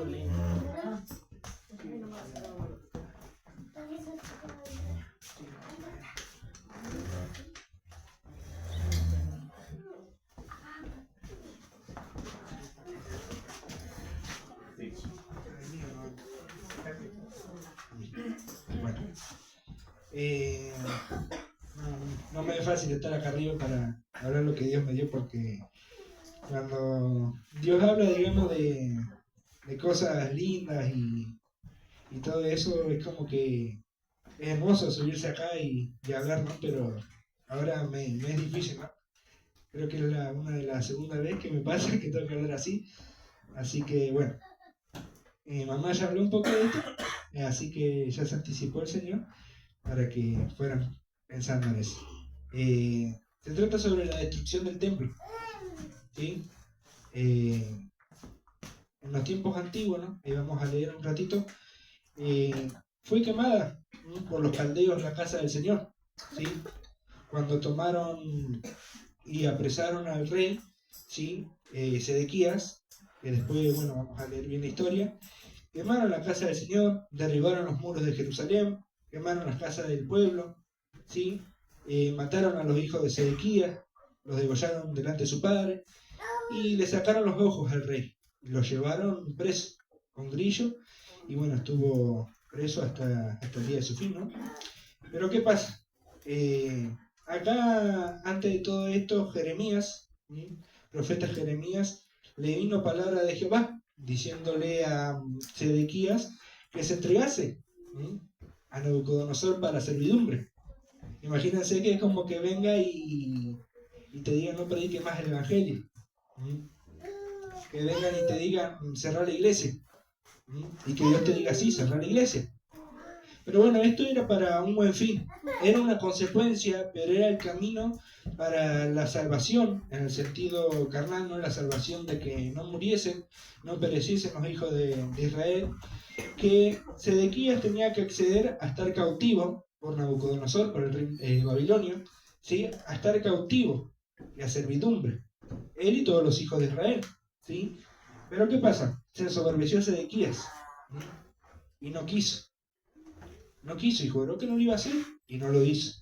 Bueno, no me es fácil estar acá arriba para hablar lo que Dios me dio, porque cuando Dios habla, digamos, de cosas lindas y todo eso, es como que es hermoso subirse acá y hablar, ¿no? Pero ahora me es difícil, ¿no? Creo que es una de las segundas veces que me pasa que tengo que hablar así. Así que, bueno, mi mamá ya habló un poco de esto, así que ya se anticipó el Señor para que fueran pensando en eso. Se trata sobre la destrucción del templo, ¿sí? En los tiempos antiguos, ¿no? Ahí vamos a leer un ratito. Fue quemada, ¿no?, por los caldeos la casa del Señor, ¿sí? Cuando tomaron y apresaron al rey, ¿sí? Sedequías, que después, bueno, vamos a leer bien la historia. Quemaron la casa del Señor, derribaron los muros de Jerusalén, quemaron las casas del pueblo, ¿sí? Mataron a los hijos de Sedequías, los degollaron delante de su padre y le sacaron los ojos al rey. Lo llevaron preso con grillo y bueno, estuvo preso hasta el día de su fin, ¿no? Pero ¿qué pasa? Acá, antes de todo esto, Jeremías, ¿sí?, profeta Jeremías, le vino palabra de Jehová diciéndole a Sedequías que se entregase, ¿sí?, a Nabucodonosor para servidumbre. Imagínense que es como que venga y te digan no predique más el evangelio, ¿sí?, que vengan y te digan cerrar la iglesia, ¿sí?, y que Dios te diga sí, cerrar la iglesia. Pero bueno, esto era para un buen fin, era una consecuencia, pero era el camino para la salvación, en el sentido carnal, no la salvación de que no muriesen, no pereciesen los hijos de Israel, que Sedequías tenía que acceder a estar cautivo por Nabucodonosor, por el rey babilonio, ¿sí?, a estar cautivo y a servidumbre, él y todos los hijos de Israel, ¿sí? Pero ¿qué pasa? Se ensoberbeció Sedequías, ¿sí?, y no quiso y juró que no lo iba a hacer y no lo hizo.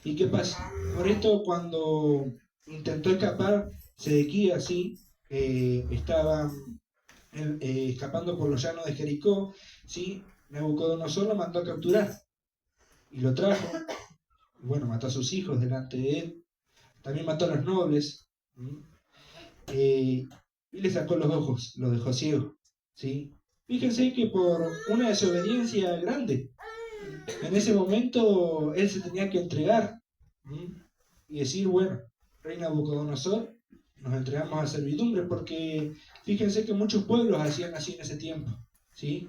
¿Y qué pasa? Por esto, cuando intentó escapar Sedequías, ¿sí?, estaba escapando por los llanos de Jericó, ¿sí?, Nabucodonosor lo mandó a capturar y lo trajo. Y bueno, mató a sus hijos delante de él, también mató a los nobles, y le sacó los ojos, los dejó ciegos, ¿sí? Fíjense que por una desobediencia grande, en ese momento él se tenía que entregar, y decir, bueno, rey Nabucodonosor, nos entregamos a servidumbre, porque fíjense que muchos pueblos hacían así en ese tiempo, ¿sí?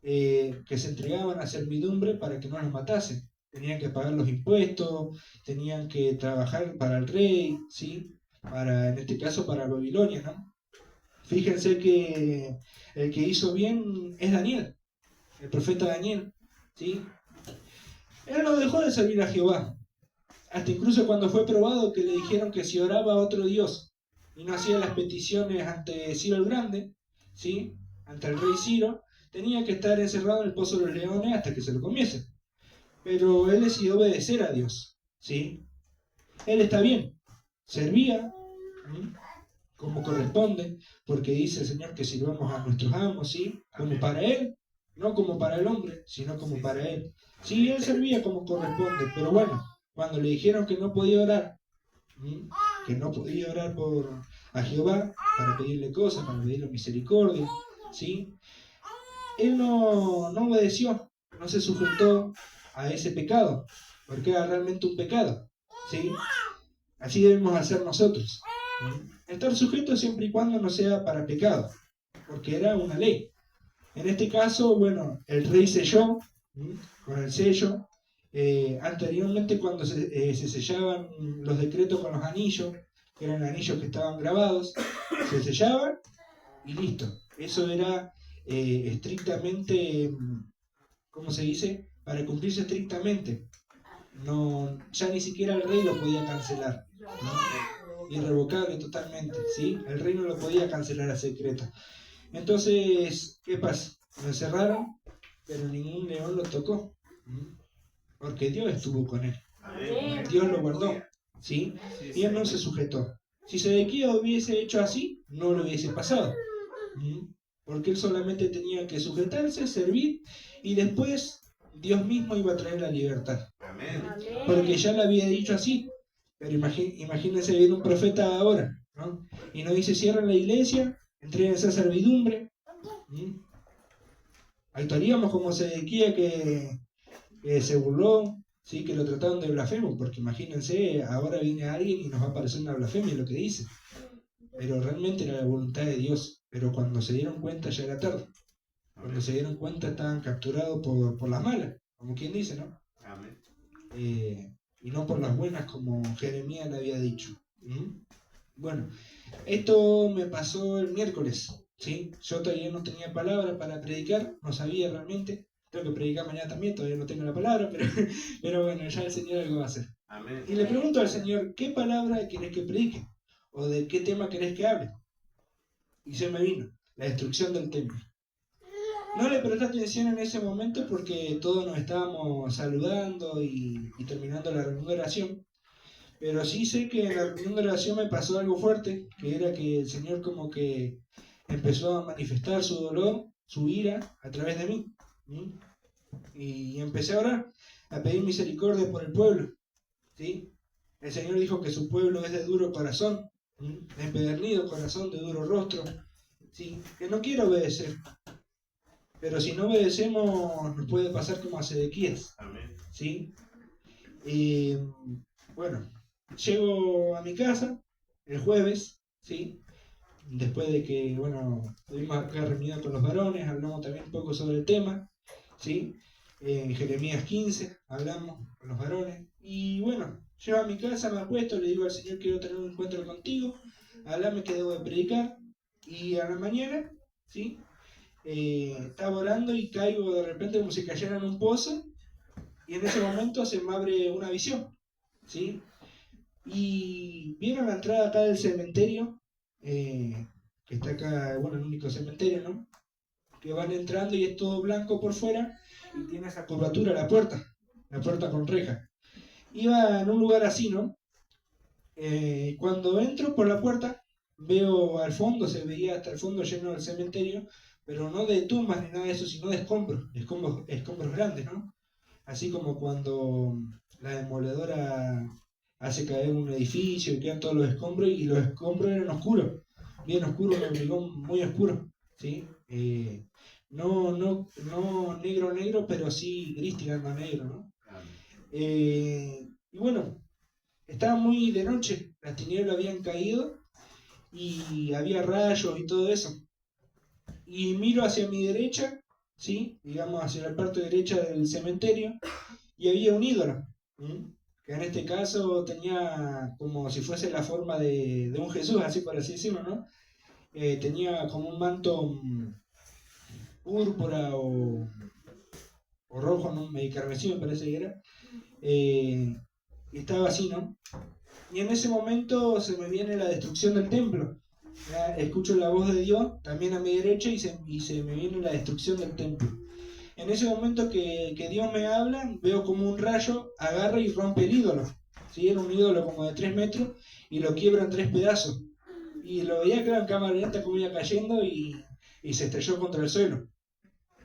Que se entregaban a servidumbre para que no los matasen. Tenían que pagar los impuestos, tenían que trabajar para el rey, ¿sí?, en este caso para Babilonia, ¿no? Fíjense que el que hizo bien es Daniel, el profeta Daniel, ¿sí? Él no dejó de servir a Jehová, hasta incluso cuando fue probado que le dijeron que si oraba a otro Dios y no hacía las peticiones ante Ciro el Grande, ¿sí?, ante el rey Ciro, tenía que estar encerrado en el pozo de los leones hasta que se lo comiesen. Pero él decidió obedecer a Dios, ¿sí? Él está bien, servía, ¿sí?, como corresponde, porque dice el Señor que sirvamos a nuestros amos, ¿sí?, como para Él, no como para el hombre, sino como para Él. Sí, Él servía como corresponde, pero bueno, cuando le dijeron que no podía orar, ¿sí?, que no podía orar a Jehová para pedirle cosas, para pedirle misericordia, ¿sí?, Él no obedeció, no se sujetó a ese pecado, porque era realmente un pecado, ¿sí? Así debemos hacer nosotros, ¿sí?, estar sujetos siempre y cuando no sea para pecado, porque era una ley. En este caso, bueno, el rey selló, ¿sí?, con el sello. Anteriormente, cuando se sellaban los decretos con los anillos, que eran anillos que estaban grabados, se sellaban y listo. Eso era estrictamente, ¿cómo se dice?, para cumplirse estrictamente. No, ya ni siquiera el rey lo podía cancelar, ¿no? Irrevocable totalmente, ¿sí? El rey no lo podía cancelar a secreto. Entonces, ¿qué pasa? Lo encerraron, pero ningún león lo tocó, porque Dios estuvo con él. Dios lo guardó, ¿sí? Y él no se sujetó. Si Sedequías hubiese hecho así, no lo hubiese pasado. Porque él solamente tenía que sujetarse, servir, y después Dios mismo iba a traer la libertad. Porque ya le había dicho así. Pero imagínense bien un profeta ahora, ¿no? Y nos dice, cierren la iglesia, entreguen esa servidumbre. Actuaríamos como Sedequías que se burló, ¿sí? Que lo trataron de blasfemo, porque imagínense, ahora viene alguien y nos va a parecer una blasfemia lo que dice. Pero realmente era la voluntad de Dios. Pero cuando se dieron cuenta ya era tarde. Cuando se dieron cuenta estaban capturados por las malas, como quien dice, ¿no? Amén. Y no por las buenas como Jeremías le había dicho. Bueno, esto me pasó el miércoles, ¿sí? Yo todavía no tenía palabra para predicar, no sabía realmente. Tengo que predicar mañana también, todavía no tengo la palabra, pero bueno, ya el Señor algo va a hacer. Amén. Y le pregunto al Señor, ¿qué palabra querés que predique? ¿O de qué tema querés que hable? Y se me vino, la destrucción del templo. No le presté atención en ese momento porque todos nos estábamos saludando y terminando la reunión de oración. Pero sí sé que en la reunión de oración me pasó algo fuerte, que era que el Señor como que empezó a manifestar su dolor, su ira a través de mí. Y empecé a orar, a pedir misericordia por el pueblo. ¿Sí? El Señor dijo que su pueblo es de duro corazón, de empedernido corazón, de duro rostro, ¿sí? Que no quiere obedecer. Pero si no obedecemos, nos puede pasar como a Sedequías. Amén. ¿Sí? Y bueno, llego a mi casa el jueves, ¿sí? Después de que, bueno, tuvimos acá reunido con los varones, hablamos también un poco sobre el tema, ¿sí? En Jeremías 15 hablamos con los varones. Y bueno, llego a mi casa, me acuesto, le digo al Señor, quiero tener un encuentro contigo, hablame que debo de predicar. Y a la mañana, ¿sí? Estaba orando y caigo de repente como si cayera en un pozo, y en ese momento se me abre una visión, ¿sí? Y vieron la entrada acá del cementerio, que está acá, bueno, el único cementerio, ¿no? Que van entrando y es todo blanco por fuera y tiene esa curvatura la puerta con reja. Iba en un lugar así, ¿no? Cuando entro por la puerta, veo al fondo, se veía hasta el fondo lleno del cementerio, pero no de tumbas ni nada de eso, sino de escombros grandes, ¿no? Así como cuando la demoledora hace caer un edificio y quedan todos los escombros, y los escombros eran oscuros, bien oscuros, un hormigón muy oscuro, ¿sí? No negro, pero sí gris tirando a negro, ¿no? Y bueno, estaba muy de noche, las tinieblas habían caído y había rayos y todo eso. Y miro hacia mi derecha, ¿sí? Digamos hacia la parte derecha del cementerio, y había un ídolo, que en este caso tenía como si fuese la forma de un Jesús, así por así decirlo, ¿no? Tenía como un manto púrpura o rojo, ¿no? Medio carmesí me parece que era. Y estaba así, ¿no? Y en ese momento se me viene la destrucción del templo. Ya escucho la voz de Dios también a mi derecha y se me viene la destrucción del templo. En ese momento que Dios me habla, veo como un rayo agarra y rompe el ídolo. ¿Sí? Era un ídolo como de 3 metros y lo quiebra en 3 pedazos. Y lo veía claro en cámara lenta como iba cayendo y se estrelló contra el suelo.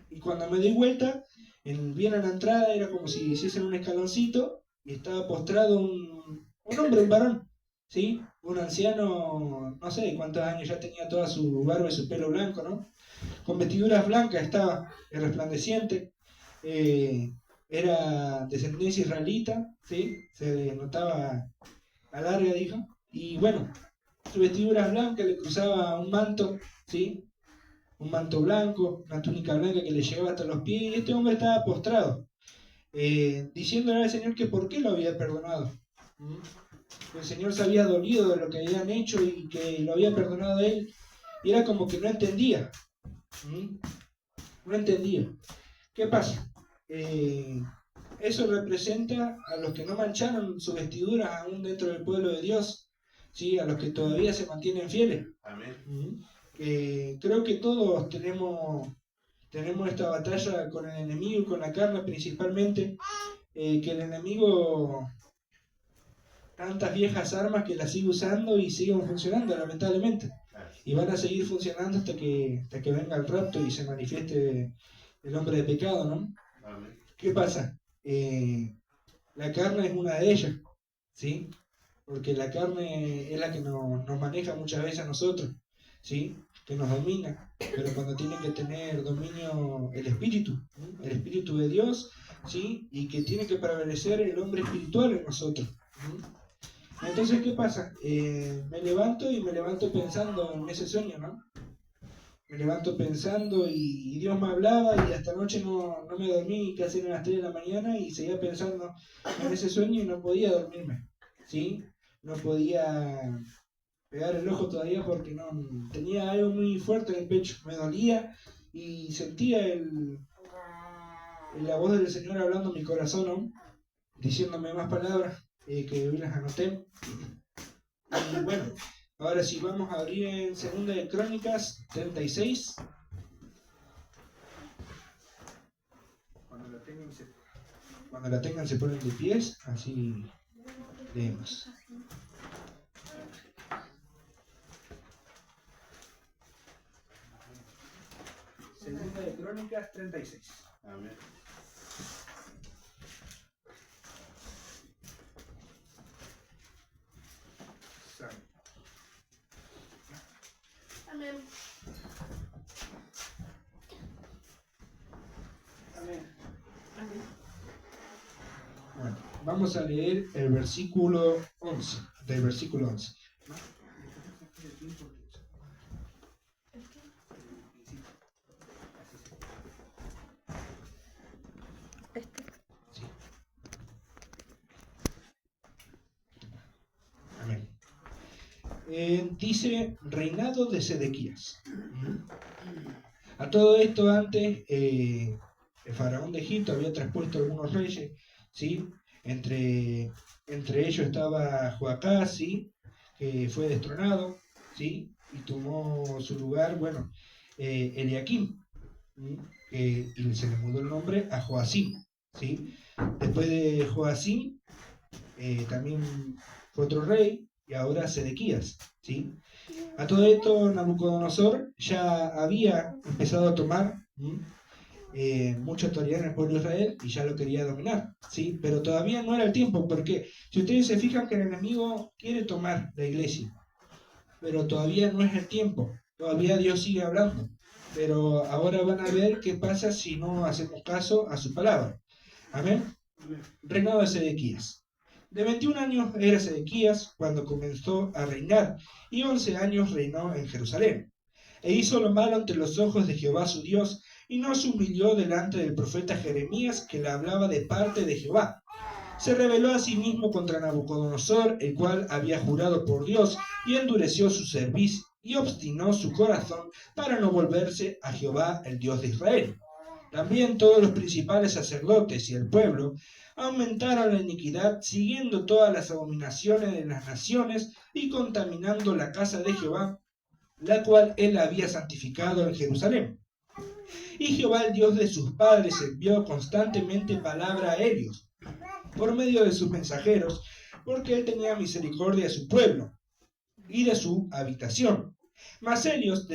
Y cuando me di vuelta, bien a la entrada era como si hiciesen un escaloncito y estaba postrado un hombre, un varón, ¿sí? Un anciano, no sé cuántos años ya tenía, toda su barba y su pelo blanco, ¿no? Con vestiduras blancas estaba, resplandeciente, era descendencia israelita, ¿sí? Se notaba a larga, dijo, y bueno, su vestidura blanca le cruzaba un manto, ¿sí? Un manto blanco, una túnica blanca que le llegaba hasta los pies, y este hombre estaba postrado, diciéndole al Señor que por qué lo había perdonado. El Señor se había dolido de lo que habían hecho y que lo había perdonado a él, y era como que no entendía. No entendía. ¿Qué pasa? Eso representa a los que no mancharon sus vestiduras aún dentro del pueblo de Dios, ¿sí? A los que todavía se mantienen fieles. Amén. que creo que todos tenemos esta batalla con el enemigo y con la carne principalmente, que el enemigo, tantas viejas armas que las sigue usando y siguen funcionando, lamentablemente. Y van a seguir funcionando hasta que venga el rapto y se manifieste el hombre de pecado, ¿no? ¿Qué pasa? La carne es una de ellas, ¿sí? Porque la carne es la que nos maneja muchas veces a nosotros, ¿sí? Que nos domina, pero cuando tiene que tener dominio el espíritu de Dios, ¿sí? Y que tiene que prevalecer el hombre espiritual en nosotros. Entonces, ¿qué pasa? Me levanto pensando en ese sueño, ¿no? Me levanto pensando y Dios me hablaba y hasta anoche no me dormí, casi eran las 3 de la mañana y seguía pensando en ese sueño y no podía dormirme, ¿sí? No podía pegar el ojo todavía porque no tenía algo muy fuerte en el pecho, me dolía y sentía la voz del Señor hablando en mi corazón, ¿no? Diciéndome más palabras que hoy las anoté. Y bueno, ahora sí, vamos a abrir en 2 de Crónicas 36. Cuando la tengan se ponen de pies, así leemos. Segunda de Crónicas 36. Amén. Amén. Amén. Bueno, vamos a leer el versículo 11, del versículo 11. Sí. Amén. Dice reinado de Sedequías. A todo esto antes el faraón de Egipto había traspuesto algunos reyes, ¿sí? Entre ellos estaba Joacás, ¿sí? Que fue destronado, ¿sí? Y tomó su lugar, bueno, Eliakim, y se le mudó el nombre a Joacim, ¿sí? Después de Joacim también fue otro rey, y ahora Sedequías, ¿sí? A todo esto Nabucodonosor ya había empezado a tomar mucha autoridad en el pueblo de Israel y ya lo quería dominar, ¿sí? Pero todavía no era el tiempo, porque si ustedes se fijan que el enemigo quiere tomar la iglesia, pero todavía no es el tiempo, todavía Dios sigue hablando, pero ahora van a ver qué pasa si no hacemos caso a su palabra. Amén. Reinado de Sedequías. De 21 años era Sedequías cuando comenzó a reinar, y 11 años reinó en Jerusalén. E hizo lo malo ante los ojos de Jehová su Dios, y no se humilló delante del profeta Jeremías, que le hablaba de parte de Jehová. Se rebeló a sí mismo contra Nabucodonosor, el cual había jurado por Dios, y endureció su cerviz, y obstinó su corazón para no volverse a Jehová, el Dios de Israel. También todos los principales sacerdotes y el pueblo aumentaron la iniquidad, siguiendo todas las abominaciones de las naciones y contaminando la casa de Jehová, la cual él había santificado en Jerusalén. Y Jehová, el Dios de sus padres, envió constantemente palabra a ellos, por medio de sus mensajeros, porque él tenía misericordia de su pueblo y de su habitación. Mas ellos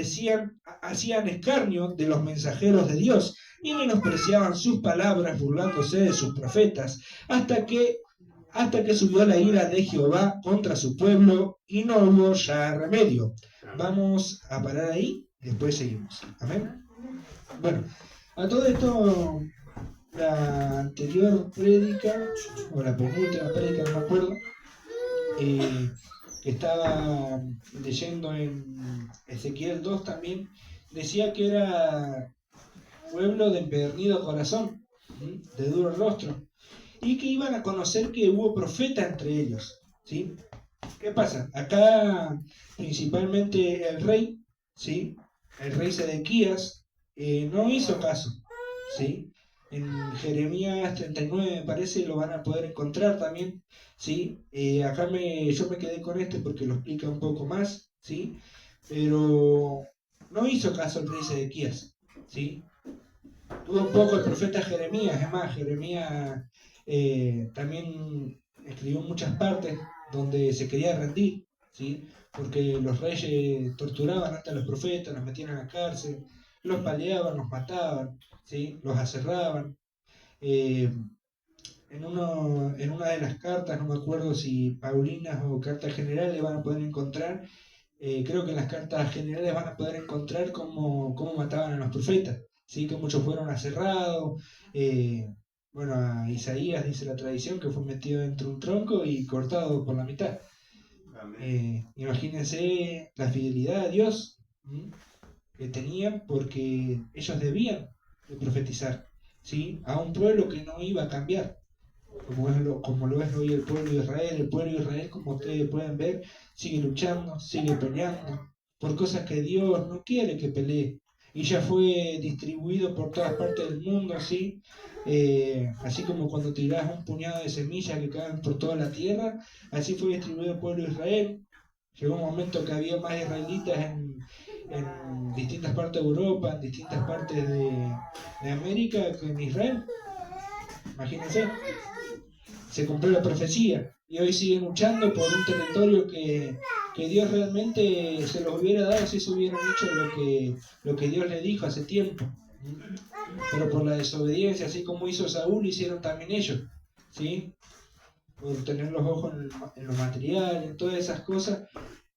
hacían escarnio de los mensajeros de Dios y menospreciaban sus palabras, burlándose de sus profetas, hasta que subió la ira de Jehová contra su pueblo y no hubo ya remedio. Vamos a parar ahí, después seguimos. Amén. Bueno, a todo esto, la anterior prédica, o la penúltima prédica, no me acuerdo, que estaba leyendo en Ezequiel 2 también, decía que era pueblo de empedernido corazón, de duro rostro, y que iban a conocer que hubo profeta entre ellos, ¿sí? ¿Qué pasa? Acá principalmente el rey, ¿sí? El rey Sedequías no hizo caso, ¿sí? En Jeremías 39 me parece lo van a poder encontrar también, ¿sí? Yo me quedé con este porque lo explica un poco más, ¿sí? Pero no hizo caso al rey Sedequías, ¿sí? Tuvo un poco el profeta Jeremías, es más, Jeremías también escribió muchas partes donde se quería rendir, ¿sí? Porque los reyes torturaban hasta a los profetas, los metían a la cárcel, los paleaban, los mataban, ¿sí? Los aserraban. Eh, en una de las cartas, no me acuerdo si Paulinas o cartas generales van a poder encontrar, creo que en las cartas generales van a poder encontrar cómo mataban a los profetas, ¿sí? Que muchos fueron aserrados, bueno, a Isaías dice la tradición que fue metido dentro de un tronco y cortado por la mitad. Imagínense la fidelidad a Dios, ¿m? Que tenían porque ellos debían de profetizar, ¿sí? A un pueblo que no iba a cambiar como lo es hoy el pueblo de Israel. El pueblo de Israel, como ustedes pueden ver, sigue luchando, sigue peleando por cosas que Dios no quiere que pelee. Y ya fue distribuido por todas partes del mundo, ¿sí? Así como cuando tirás un puñado de semillas que caen por toda la tierra, así fue distribuido el pueblo de Israel. Llegó un momento que había más israelitas en distintas partes de Europa, en distintas partes de América que en Israel. Imagínense, se cumplió la profecía y hoy siguen luchando por un territorio que Dios realmente se los hubiera dado si se hubieran hecho lo que Dios le dijo hace tiempo. Pero por la desobediencia, así como hizo Saúl, hicieron también ellos, ¿sí? Por tener los ojos en lo material, en todas esas cosas,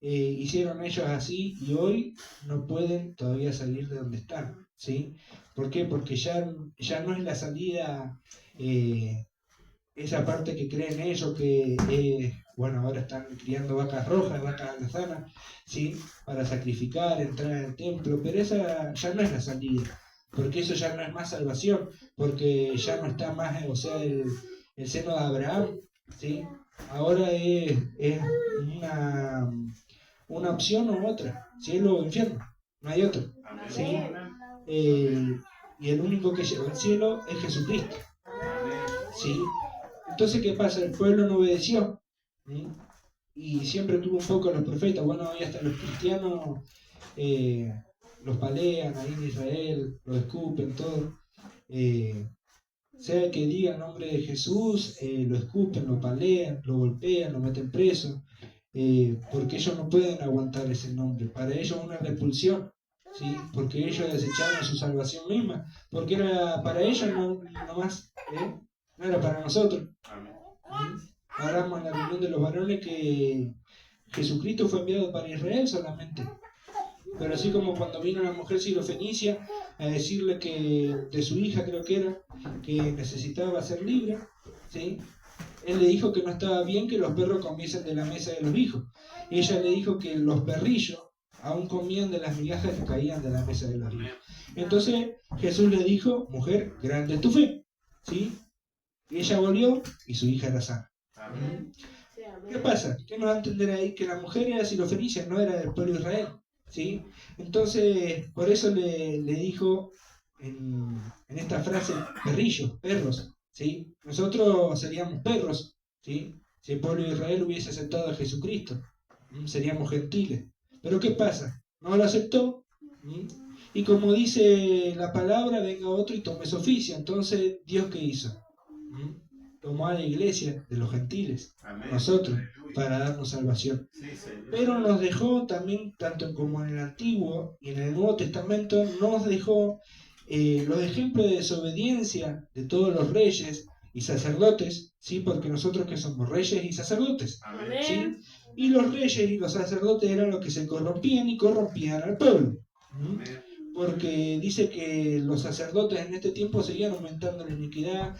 hicieron ellos así y hoy no pueden todavía salir de donde están, ¿sí? ¿Por qué? Porque ya no es la salida, esa parte que creen ellos que, bueno, ahora están criando vacas rojas, vacas alazanas, ¿sí? Para sacrificar, entrar al templo, pero esa ya no es la salida, porque eso ya no es más salvación, porque ya no está más, o sea, el seno de Abraham, ¿sí? Ahora es una opción u otra, cielo o infierno, no hay otro, ¿sí? Y el único que lleva al cielo es Jesucristo, ¿sí? Entonces, ¿qué pasa? El pueblo no obedeció, ¿sí? Y siempre tuvo un poco a los profetas. Bueno, hoy hasta los cristianos los palean ahí en Israel, los escupen, todo. Sea que diga el nombre de Jesús, lo escupen, lo palean, lo golpean, lo meten preso, porque ellos no pueden aguantar ese nombre. Para ellos es una repulsión, ¿sí? Porque ellos desecharon su salvación misma, porque era para ellos no más, no era para nosotros. Hablamos en la reunión de los varones que Jesucristo fue enviado para Israel solamente. Pero así como cuando vino la mujer sirofenicia a decirle que de su hija, creo que era, que necesitaba ser libre, ¿sí? Él le dijo que no estaba bien que los perros comiesen de la mesa de los hijos. Y ella le dijo que los perrillos aún comían de las migajas que caían de la mesa de los hijos. Entonces Jesús le dijo, mujer, grande es tu fe, ¿sí? Y ella volvió y su hija era sana. ¿Qué pasa? ¿Qué nos va a entender ahí? Que la mujer era sirofenicia, no era del pueblo de Israel, ¿sí? Entonces, por eso le dijo en esta frase, perrillos, perros, ¿sí? Nosotros seríamos perros, ¿sí? Si el pueblo de Israel hubiese aceptado a Jesucristo, seríamos gentiles. Pero ¿qué pasa? No lo aceptó, y como dice la palabra, venga otro y tome su oficio. Entonces, ¿Dios qué hizo? Tomó a la iglesia de los gentiles, nosotros, para darnos salvación. Pero nos dejó también, tanto como en el Antiguo y en el Nuevo Testamento, nos dejó los ejemplos de desobediencia de todos los reyes y sacerdotes, ¿sí? Porque nosotros que somos reyes y sacerdotes, ¿sí? Y los reyes y los sacerdotes eran los que se corrompían y corrompían al pueblo. Porque dice que los sacerdotes en este tiempo seguían aumentando la iniquidad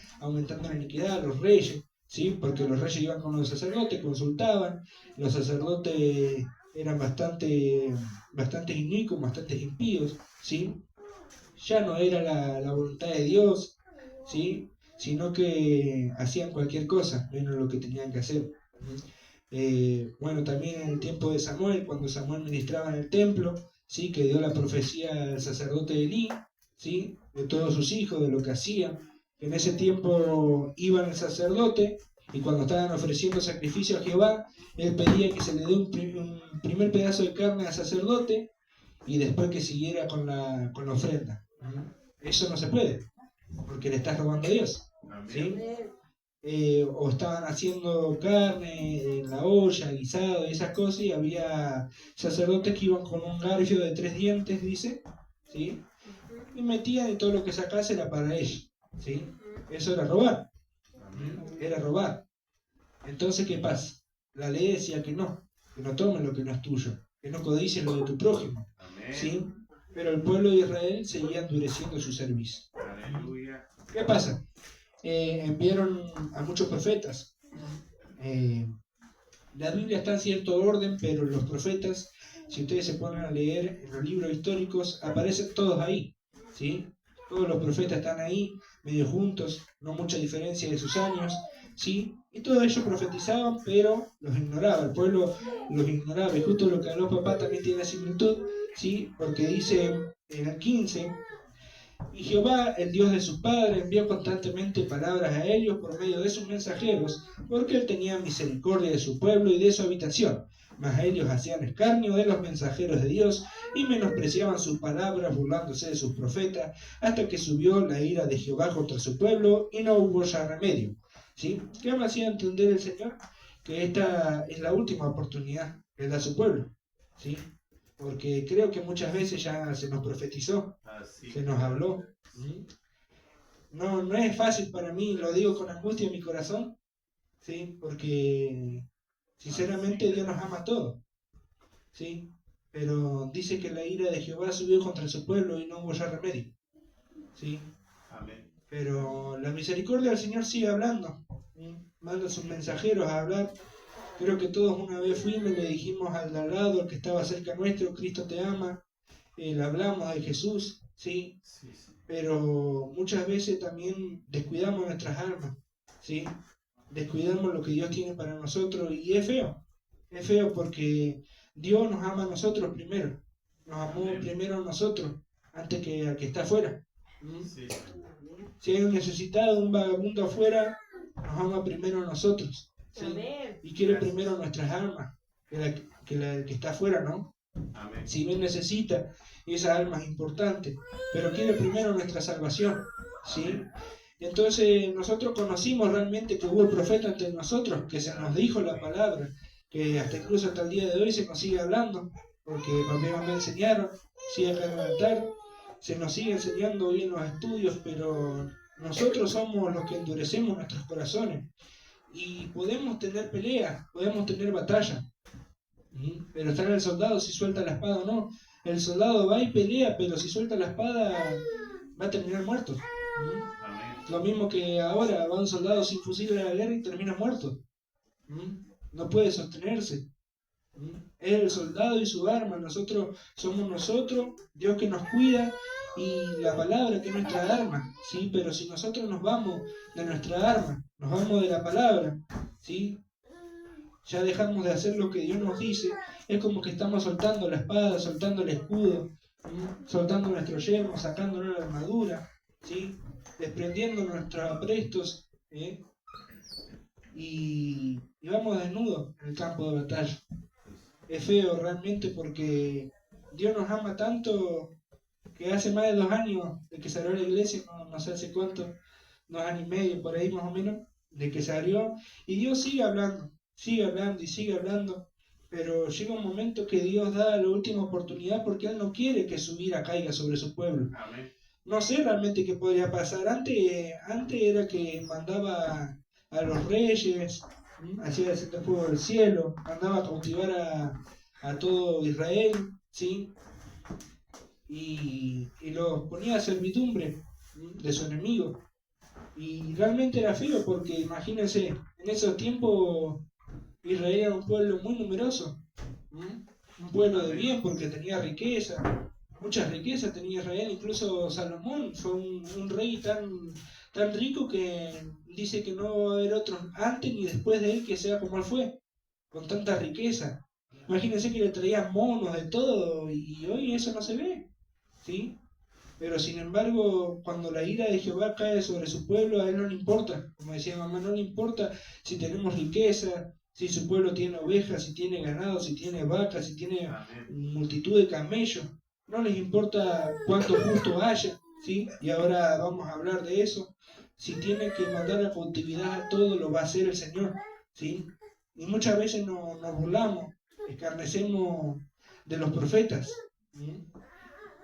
a los reyes, ¿sí? Porque los reyes iban con los sacerdotes, consultaban, los sacerdotes eran bastante inicuos, bastante impíos, ¿sí? Ya no era la voluntad de Dios, ¿sí? Sino que hacían cualquier cosa, menos lo que tenían que hacer. Bueno, también en el tiempo de Samuel, cuando Samuel ministraba en el templo, ¿sí? Que dio la profecía al sacerdote Elí, ¿sí? De todos sus hijos, de lo que hacían. En ese tiempo iban al sacerdote y cuando estaban ofreciendo sacrificio a Jehová, él pedía que se le dé un primer pedazo de carne al sacerdote y después que siguiera con la ofrenda. Eso no se puede, porque le estás robando a Dios. ¿Sí? O estaban haciendo carne en la olla, guisado y esas cosas, y había sacerdotes que iban con un garfio de 3 dientes, dice, ¿sí? Y metían y todo lo que sacase era para ellos, ¿sí? Eso era robar, era robar. Entonces, ¿qué pasa? La ley decía que no tomes lo que no es tuyo, que no codicies lo de tu prójimo, ¿sí? Pero el pueblo de Israel seguía endureciendo su servicio. ¿Qué pasa? Enviaron a muchos profetas. La Biblia está en cierto orden, pero los profetas, si ustedes se ponen a leer en los libros históricos, aparecen todos ahí, ¿sí? Todos los profetas están ahí, medio juntos, no mucha diferencia de sus años, ¿sí? Y todos ellos profetizaban, pero los ignoraba, el pueblo los ignoraba. Y justo lo que habló papá también tiene similitud, ¿sí? Porque dice en el 15, y Jehová, el Dios de sus padres, envió constantemente palabras a ellos por medio de sus mensajeros, porque él tenía misericordia de su pueblo y de su habitación. Mas ellos hacían escarnio de los mensajeros de Dios y menospreciaban sus palabras, burlándose de sus profetas, hasta que subió la ira de Jehová contra su pueblo y no hubo ya remedio. ¿Sí? ¿Qué me hacía entender el Señor? Que esta es la última oportunidad que da a su pueblo. ¿Sí? Porque creo que muchas veces ya se nos profetizó, se nos habló. No es fácil para mí, lo digo con angustia en mi corazón, ¿sí? Porque sinceramente Dios nos ama a todos, ¿sí? Pero dice que la ira de Jehová subió contra su pueblo y no hubo ya remedio, ¿sí? Amén. Pero la misericordia del Señor sigue hablando, ¿sí? Manda a sus mensajeros a hablar. Creo que todos una vez fuimos y le dijimos al de al lado, al que estaba cerca nuestro, Cristo te ama, le hablamos de Jesús, ¿sí? Pero muchas veces también descuidamos nuestras almas, ¿sí? Descuidamos lo que Dios tiene para nosotros y es feo porque Dios nos ama a nosotros primero, nos amó primero a nosotros antes que al que está afuera. Si hay un necesitado, un vagabundo afuera, nos ama primero a nosotros, ¿sí? Y quiere primero nuestras almas que la que está afuera, ¿no? Amén. Si bien necesita, esa alma es importante, pero quiere primero nuestra salvación, ¿sí? Entonces nosotros conocimos realmente que hubo el profeta entre nosotros, que se nos dijo la palabra, que hasta incluso hasta el día de hoy se nos sigue hablando, porque papá y mamá me enseñaron, sí, acá en el altar, se nos sigue enseñando hoy en los estudios, pero nosotros somos los que endurecemos nuestros corazones y podemos tener peleas, podemos tener batalla. Pero está en el soldado si suelta la espada o no. El soldado va y pelea, pero si suelta la espada va a terminar muerto. Lo mismo que ahora va un soldado sin fusil a la guerra y termina muerto. No puede sostenerse. Es el soldado y su arma. Nosotros somos nosotros, Dios que nos cuida y la palabra que es nuestra arma. ¿Sí? Pero si nosotros nos vamos de nuestra arma, nos vamos de la palabra, ¿sí? Ya dejamos de hacer lo que Dios nos dice, es como que estamos soltando la espada, soltando el escudo, soltando nuestro yelmo, sacándonos la armadura, ¿sí? Desprendiendo nuestros aprestos, y vamos desnudos en el campo de batalla. Es feo realmente porque Dios nos ama tanto que hace más de 2 años de que se abrió la iglesia, no sé hace cuánto, 2 años y medio por ahí más o menos, de que se abrió, y Dios sigue hablando y sigue hablando, pero llega un momento que Dios da la última oportunidad porque Él no quiere que su ira caiga sobre su pueblo. Amén. No sé realmente qué podría pasar. Antes era que mandaba a los reyes, hacía descender fuego del cielo, mandaba a cautivar a todo Israel, ¿sí? Y los ponía a servidumbre de su enemigo. Y realmente era feo porque imagínense, en esos tiempos Israel era un pueblo muy numeroso, un pueblo de bien porque tenía riqueza, muchas riquezas tenía Israel, incluso Salomón fue un rey tan rico que dice que no va a haber otro antes ni después de él que sea como él fue, con tanta riqueza. Imagínense que le traían monos de todo y hoy eso no se ve, ¿sí? Pero sin embargo, cuando la ira de Jehová cae sobre su pueblo, a él no le importa, como decía mamá, no le importa si tenemos riqueza, si su pueblo tiene ovejas, si tiene ganado, si tiene vacas, si tiene multitud de camellos. no les importa cuánto justo haya, ¿sí? Y ahora vamos a hablar de eso. Si tiene que mandar a cautividad a todo, lo va a hacer el Señor, ¿sí? Y muchas veces nos burlamos, escarnecemos de los profetas, ¿sí?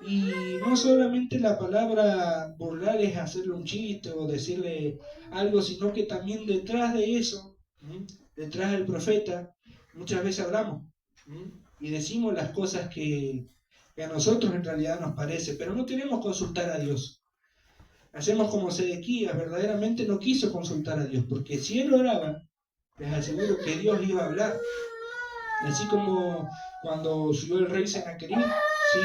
Y no solamente la palabra burlar es hacerle un chiste o decirle algo, sino que también detrás de eso, ¿sí? Detrás del profeta, muchas veces hablamos, ¿sí? Y decimos las cosas que a nosotros en realidad nos parece, pero no queremos consultar a Dios. Hacemos como Sedequías, verdaderamente no quiso consultar a Dios, porque si él oraba, les aseguro que Dios iba a hablar. Así como cuando subió el rey Sennacherib, ¿sí?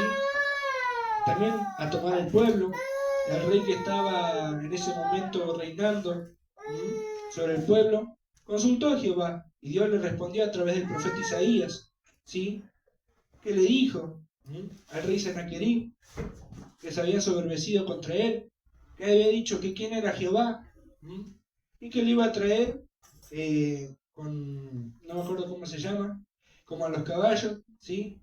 También a tomar el pueblo, el rey que estaba en ese momento reinando, ¿sí? Sobre el pueblo, consultó a Jehová, y Dios le respondió a través del profeta Isaías, ¿sí? Que le dijo, ¿sí? Al rey Sennacherib, que se había ensoberbecido contra él, que había dicho que quién era Jehová, ¿sí? Y que le iba a traer no me acuerdo cómo se llama, como a los caballos, ¿sí?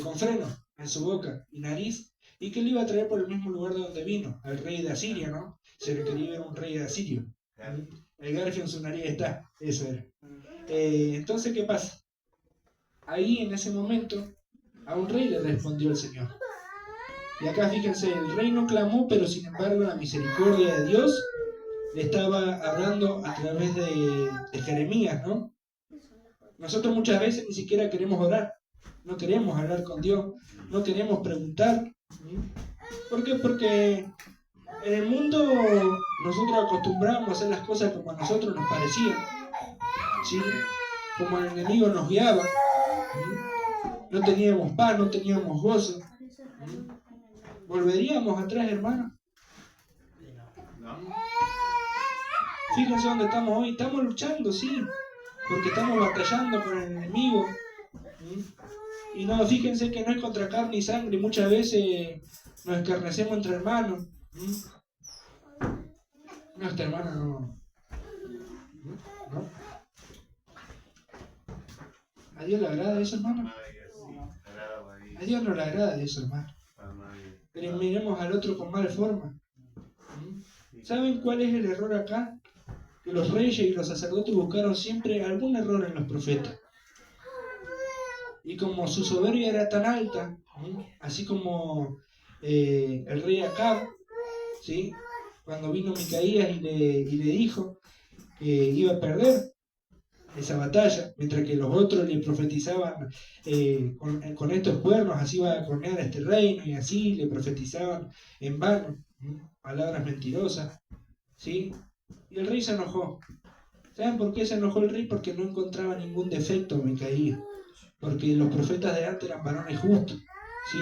Con freno en su boca y nariz, y que le iba a traer por el mismo lugar de donde vino, al rey de Asiria, ¿no? Se le quería ver un rey de Asirio. El garfio en su nariz está, eso era. Entonces, ¿qué pasa? Ahí en ese momento a un rey le respondió el Señor. Y acá fíjense, el rey no clamó, pero sin embargo la misericordia de Dios le estaba hablando a través de Jeremías, ¿no? Nosotros muchas veces ni siquiera queremos orar, no queremos hablar con Dios, no queremos preguntar. ¿Por qué? Porque en el mundo nosotros acostumbramos a hacer las cosas como a nosotros nos parecían, ¿sí? Como el enemigo nos guiaba, ¿sí? No teníamos paz, no teníamos gozo. ¿Sí? ¿Volveríamos atrás, hermano? Fíjense dónde estamos hoy. Estamos luchando, sí, porque estamos batallando con el enemigo. ¿Sí? Y no, fíjense que no es contra carne y sangre. Muchas veces nos escarnecemos entre hermanos. ¿Sí? No, este hermano no. ¿No? ¿A Dios le agrada eso, hermano? A Dios no le agrada eso, hermano. Pero miremos al otro con mala forma. ¿Saben cuál es el error acá? Que los reyes y los sacerdotes buscaron siempre algún error en los profetas. Y como su soberbia era tan alta, así como el rey Acab, ¿sí? Cuando vino Micaías y le dijo que iba a perder esa batalla, mientras que los otros le profetizaban con estos cuernos, así va a cornear este reino, y así le profetizaban en vano, palabras mentirosas, ¿sí? Y el rey se enojó. ¿Saben por qué se enojó el rey? Porque no encontraba ningún defecto en Micaías, porque los profetas de antes eran varones justos, ¿sí?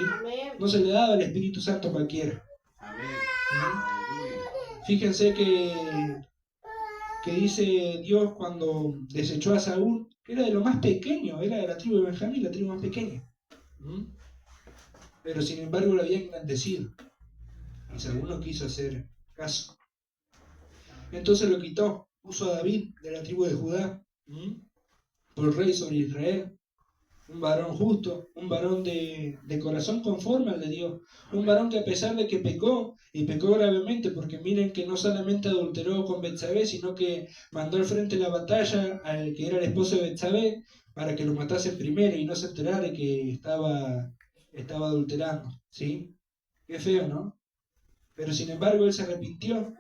No se le daba el Espíritu Santo a cualquiera. Fíjense que dice Dios cuando desechó a Saúl, que era de lo más pequeño, era de la tribu de Benjamín, la tribu más pequeña. Pero sin embargo lo había engrandecido. Y Saúl no quiso hacer caso. Entonces lo quitó, puso a David de la tribu de Judá por rey sobre Israel. Un varón justo, un varón de corazón conforme al de Dios, un varón que a pesar de que pecó, y pecó gravemente, porque miren que no solamente adulteró con Betsabé, sino que mandó al frente de la batalla al que era el esposo de Betsabé, para que lo matasen primero y no se enterara que estaba adulterando, ¿sí? Qué feo, ¿no? Pero sin embargo él se arrepintió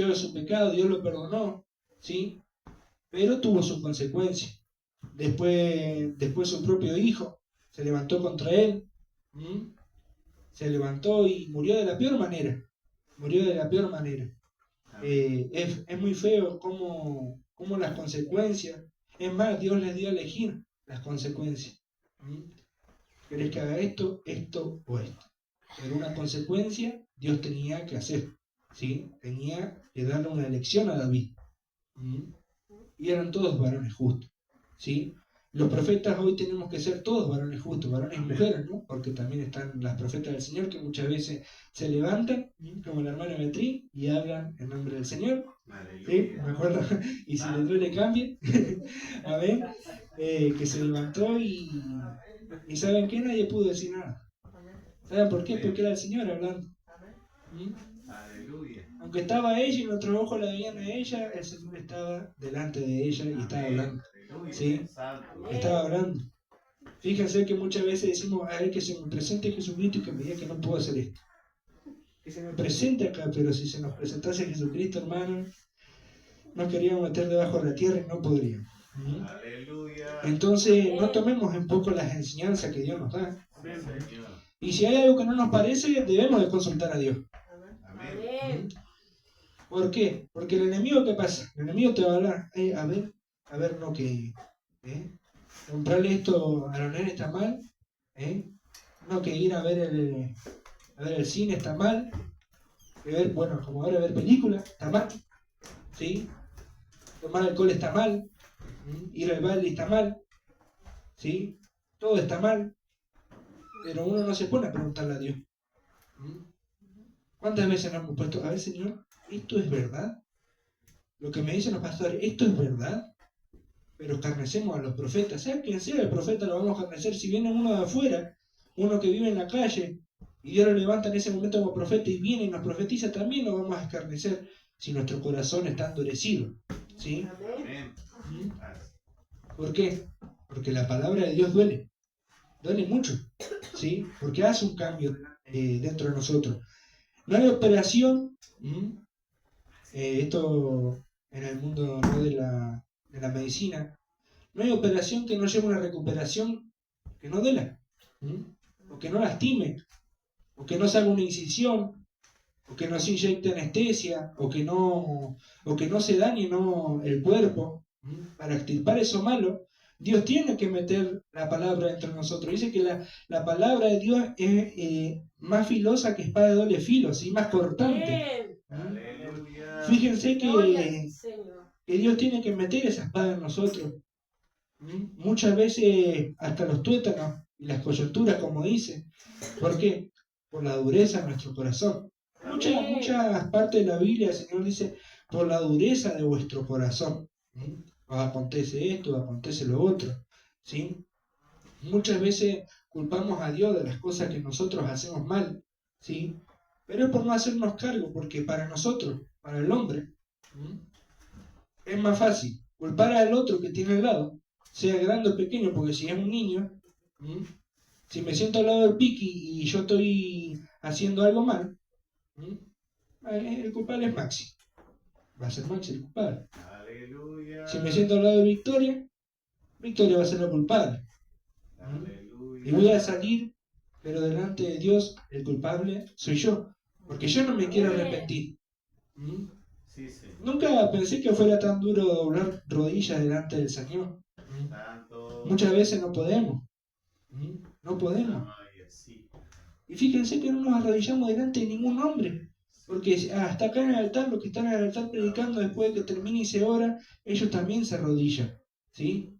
de su pecado, Dios lo perdonó, ¿sí? Pero tuvo sus consecuencias. Después su propio hijo se levantó contra él, se levantó y murió de la peor manera. Murió de la peor manera. Es muy feo cómo las consecuencias. Es más, Dios les dio a elegir las consecuencias. ¿Querés que haga esto, esto o esto? Pero una consecuencia Dios tenía que hacer. ¿Sí? Tenía que darle una elección a David. Y eran todos varones justos. ¿Sí? Los profetas hoy tenemos que ser todos varones justos, varones y mujeres, ¿no? Porque también están las profetas del Señor que muchas veces se levantan, como la hermana Beatriz, y hablan en nombre del Señor. ¿Sí? Me acuerdo, y si le duele cambie. A ver, que se levantó y ¿Y saben qué? Nadie pudo decir nada. ¿Saben por qué? Porque era el Señor hablando. Aleluya. Aunque estaba ella y nuestros ojos la veían a ella, el Señor estaba delante de ella y estaba hablando. ¿Sí? Estaba hablando. Fíjense que muchas veces decimos, a ver, que se me presente Jesucristo y que me diga que no puedo hacer esto. Que se me presente acá, pero si se nos presentase Jesucristo, hermano, nos queríamos meter debajo de la tierra y no podríamos. Aleluya. Entonces, no tomemos en poco las enseñanzas que Dios nos da. Señor. Y si hay algo que no nos parece, debemos de consultar a Dios. Amén. ¿Por qué? Porque el enemigo, ¿qué pasa? El enemigo te va a hablar, a ver, no que comprarle esto a los nenes está mal, no que ir a ver el cine está mal, que ver, bueno, como ahora ver películas está mal, ¿sí? Tomar alcohol está mal, ir al baile está mal, ¿sí? Todo está mal, pero uno no se pone a preguntarle a Dios. ¿Cuántas veces nos hemos puesto, a ver, Señor, esto es verdad? Lo que me dicen los pastores, ¿esto es verdad? Pero escarnecemos a los profetas. Sea quien sea el profeta, lo vamos a escarnecer. Si viene uno de afuera, uno que vive en la calle, y Dios lo levanta en ese momento como profeta y viene y nos profetiza, también lo vamos a escarnecer si nuestro corazón está endurecido. ¿Sí? Amén. ¿Por qué? Porque la palabra de Dios duele. Duele mucho. ¿Sí? Porque hace un cambio dentro de nosotros. No hay operación. Esto en el mundo no de la medicina. No hay operación que no lleve una recuperación que no duela, o que no lastime, o que no se haga una incisión, o que no se inyecte anestesia, o que no se dañe el cuerpo, para extirpar eso malo. Dios tiene que meter la palabra entre nosotros. Dice que la palabra de Dios es más filosa que espada de doble filo, ¿sí? Más cortante. Aleluya. Fíjense que Dios tiene que meter esa espada en nosotros. Muchas veces hasta los tuétanos y las coyunturas, como dice. ¿Por qué? Por la dureza de nuestro corazón. Muchas partes de la Biblia el Señor dice, por la dureza de vuestro corazón. Os acontece esto, os acontece lo otro. ¿Sí? Muchas veces culpamos a Dios de las cosas que nosotros hacemos mal. ¿Sí? Pero es por no hacernos cargo, porque para nosotros, para el hombre, es más fácil culpar al otro que tiene al lado, sea grande o pequeño, porque si es un niño, si me siento al lado del Piki y yo estoy haciendo algo mal, el culpable es Maxi. Va a ser Maxi el culpable. Aleluya. Si me siento al lado de Victoria, Victoria va a ser la culpable. Aleluya. Y voy a salir, pero delante de Dios el culpable soy yo, porque yo no me quiero arrepentir. Sí, señor. Nunca pensé que fuera tan duro doblar rodillas delante del Señor. Santo. Muchas veces no podemos. No podemos. Ay, sí. Y fíjense que no nos arrodillamos delante de ningún hombre. Porque hasta acá en el altar, los que están en el altar predicando, después de que termine y se ora, ellos también se arrodillan. ¿Sí?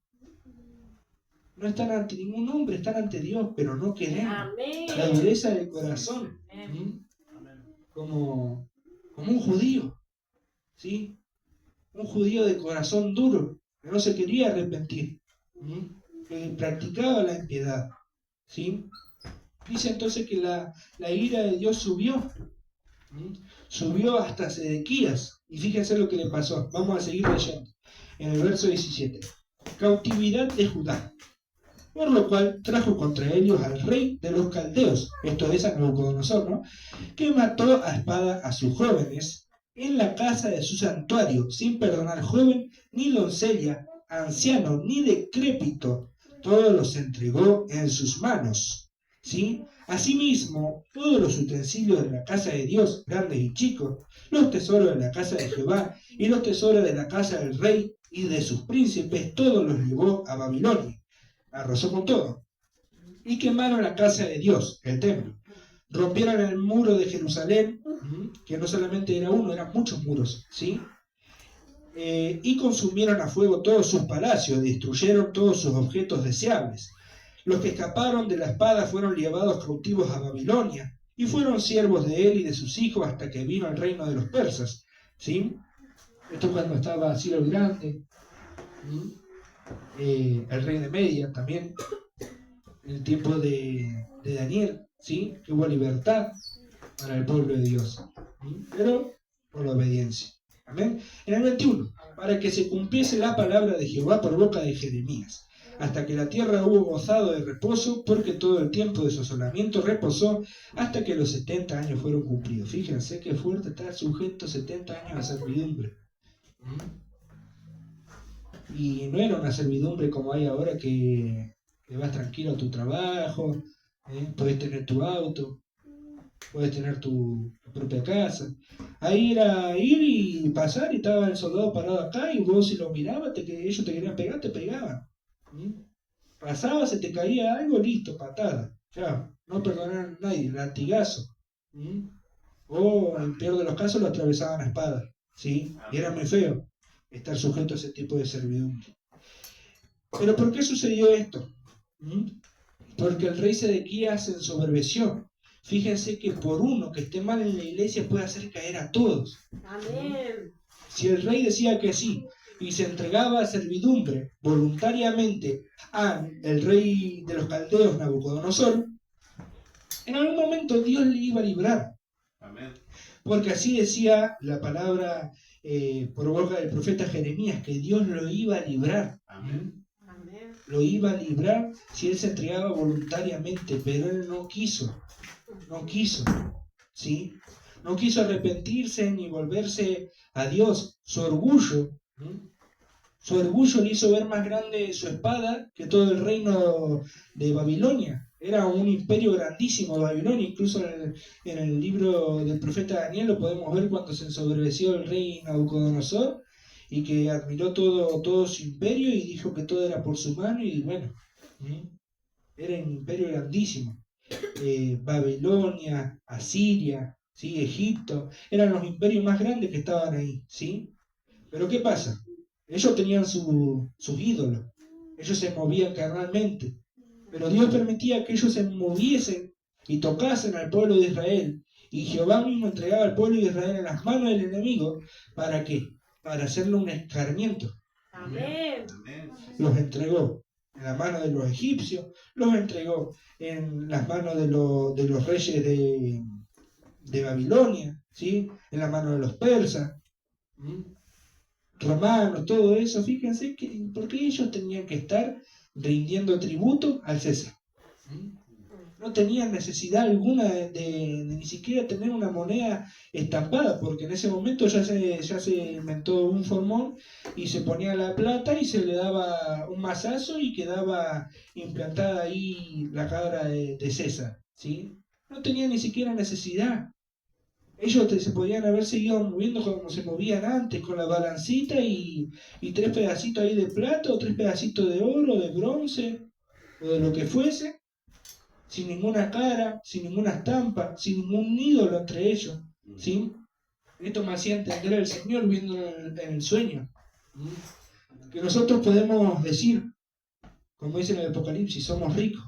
No están ante ningún hombre, están ante Dios, pero no queremos. Amén. La dureza del corazón. Como un judío. ¿Sí? Un judío de corazón duro, que no se quería arrepentir, que practicaba la impiedad. ¿Sí? Dice entonces que la ira de Dios subió hasta Sedequías. Y fíjense lo que le pasó. Vamos a seguir leyendo. En el verso 17. Cautividad de Judá. Por lo cual trajo contra ellos al rey de los caldeos, esto es a Nabucodonosor, ¿no? Que mató a espada a sus jóvenes en la casa de su santuario, sin perdonar joven, ni doncella, anciano, ni decrépito. Todos los entregó en sus manos. ¿Sí? Asimismo, todos los utensilios de la casa de Dios, grandes y chicos, los tesoros de la casa de Jehová y los tesoros de la casa del rey y de sus príncipes, todos los llevó a Babilonia. Arrasó con todo. Y quemaron la casa de Dios, el templo. Rompieron el muro de Jerusalén, que no solamente era uno, eran muchos muros, ¿sí? Y consumieron a fuego todos sus palacios, destruyeron todos sus objetos deseables. Los que escaparon de la espada fueron llevados cautivos a Babilonia, y fueron siervos de él y de sus hijos hasta que vino el reino de los persas, ¿sí? Esto cuando estaba Ciro el Grande, el rey de Media también. en el tiempo de Daniel, ¿sí? Que hubo libertad para el pueblo de Dios, pero por la obediencia. Amén. En el 21, para que se cumpliese la palabra de Jehová por boca de Jeremías, hasta que la tierra hubo gozado de reposo, porque todo el tiempo de su asolamiento reposó hasta que los 70 años fueron cumplidos. Fíjense qué fuerte estar sujeto 70 años a servidumbre. Y no era una servidumbre como hay ahora que vas tranquilo a tu trabajo, puedes tener tu auto, puedes tener tu propia casa. Ahí era ir y pasar y estaba el soldado parado acá y vos si lo mirabas, ellos te querían pegar, te pegaban. Pasaba, se te caía algo, listo, patada. Ya, no perdonaron a nadie, latigazo. O en peor de los casos lo atravesaban a espada. ¿Sí? Y era muy feo estar sujeto a ese tipo de servidumbre. Pero ¿por qué sucedió esto? Porque el rey Sedequías se ensoberbeció. Fíjense que por uno que esté mal en la iglesia puede hacer caer a todos. Amén. Si el rey decía que sí y se entregaba a servidumbre voluntariamente al rey de los caldeos, Nabucodonosor, en algún momento Dios le iba a librar. Amén. Porque así decía la palabra por boca del profeta Jeremías, que Dios lo iba a librar. Amén. Lo iba a librar si él se entregaba voluntariamente, pero él no quiso, ¿sí? No quiso arrepentirse ni volverse a Dios. Su orgullo le hizo ver más grande su espada que todo el reino de Babilonia. Era un imperio grandísimo Babilonia, incluso en el libro del profeta Daniel lo podemos ver cuando se ensoberbeció el rey Nabucodonosor y que admiró todo su imperio y dijo que todo era por su mano y bueno, era un imperio grandísimo. Babilonia, Asiria, ¿sí? Egipto, eran los imperios más grandes que estaban ahí, ¿sí? Pero ¿qué pasa? Ellos tenían sus ídolos, ellos se movían carnalmente, pero Dios permitía que ellos se moviesen y tocasen al pueblo de Israel, y Jehová mismo entregaba al pueblo de Israel en las manos del enemigo. ¿Para qué? Para hacerle un escarmiento. Amén. Los entregó en la mano de los egipcios, los entregó en las manos de los reyes de Babilonia, ¿sí? En la mano de los persas, romanos, todo eso. Fíjense que porque ellos tenían que estar rindiendo tributo al César. No tenían necesidad alguna de ni siquiera tener una moneda estampada, porque en ese momento ya se inventó un formón y se ponía la plata y se le daba un mazazo y quedaba implantada ahí la cara de César, ¿sí? No tenían ni siquiera necesidad. Ellos se podían haber seguido moviendo como se movían antes, con la balancita y 3 pedacitos ahí de plata o 3 pedacitos de oro, de bronce o de lo que fuese, sin ninguna cara, sin ninguna estampa, sin ningún ídolo entre ellos, ¿sí? Esto me hacía entender el Señor viendo en el sueño, que nosotros podemos decir, como dice en el Apocalipsis, somos ricos,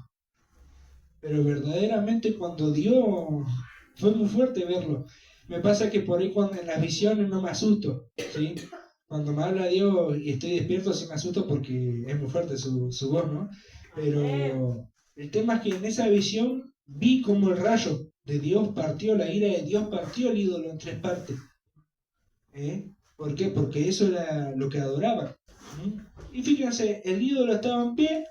pero verdaderamente cuando Dios, fue muy fuerte verlo. Me pasa que por ahí cuando en las visiones no me asusto, ¿sí? Cuando me habla Dios y estoy despierto sí me asusto porque es muy fuerte su voz, ¿no? Pero el tema es que en esa visión vi como el rayo de Dios partió, la ira de Dios partió el ídolo en 3 partes. ¿Por qué? Porque eso era lo que adoraban. Y fíjense, el ídolo estaba en pie,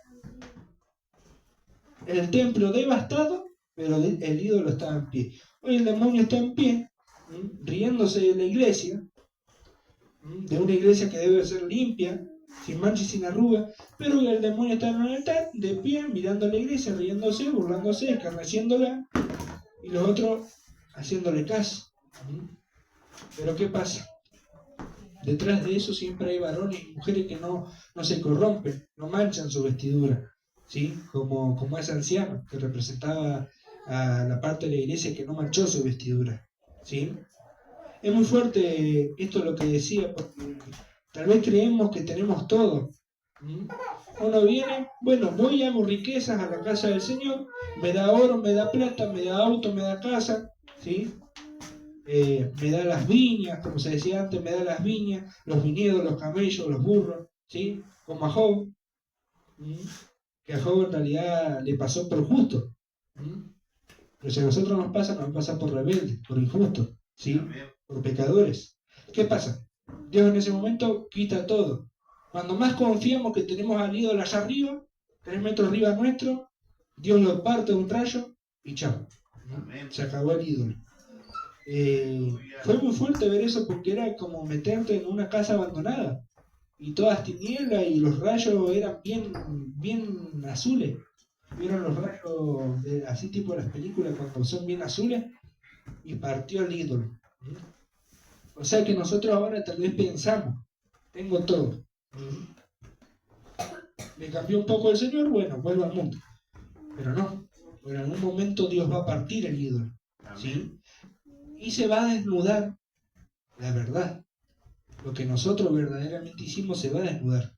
el templo devastado, pero el ídolo estaba en pie. Hoy el demonio está en pie, riéndose de la iglesia, de una iglesia que debe ser limpia, sin mancha y sin arruga, pero el demonio está en un altar, de pie, mirando a la iglesia, riéndose, burlándose, escarneciéndola, y los otros haciéndole caso. Pero ¿qué pasa? Detrás de eso siempre hay varones y mujeres que no se corrompen, no manchan su vestidura, ¿sí? Como ese anciano que representaba a la parte de la iglesia que no manchó su vestidura, ¿sí? Es muy fuerte esto lo que decía, porque tal vez creemos que tenemos todo. Uno viene, bueno, voy y hago riquezas a la casa del Señor, me da oro, me da plata, me da auto, me da casa, ¿sí? Me da las viñas, como se decía antes, me da las viñas, los viñedos, los camellos, los burros, ¿sí? Como a Job. que a Job en realidad le pasó por justo. Pero si a nosotros nos pasa por rebelde, por injusto, ¿sí? Amén. Por pecadores. ¿Qué pasa? Dios en ese momento quita todo. Cuando más confiamos que tenemos al ídolo allá arriba, 3 metros arriba nuestro, Dios lo parte de un rayo y chao. Amén. Se acabó el ídolo. Fue muy fuerte ver eso porque era como meterte en una casa abandonada y todas tinieblas y los rayos eran bien azules. ¿Vieron los rayos así tipo las películas cuando son bien azules? Y partió el ídolo. O sea que nosotros ahora tal vez pensamos, tengo todo. Me cambió un poco el Señor, bueno, vuelvo al mundo. Pero no, en algún momento Dios va a partir el ídolo. ¿Sí? Y se va a desnudar la verdad. Lo que nosotros verdaderamente hicimos se va a desnudar.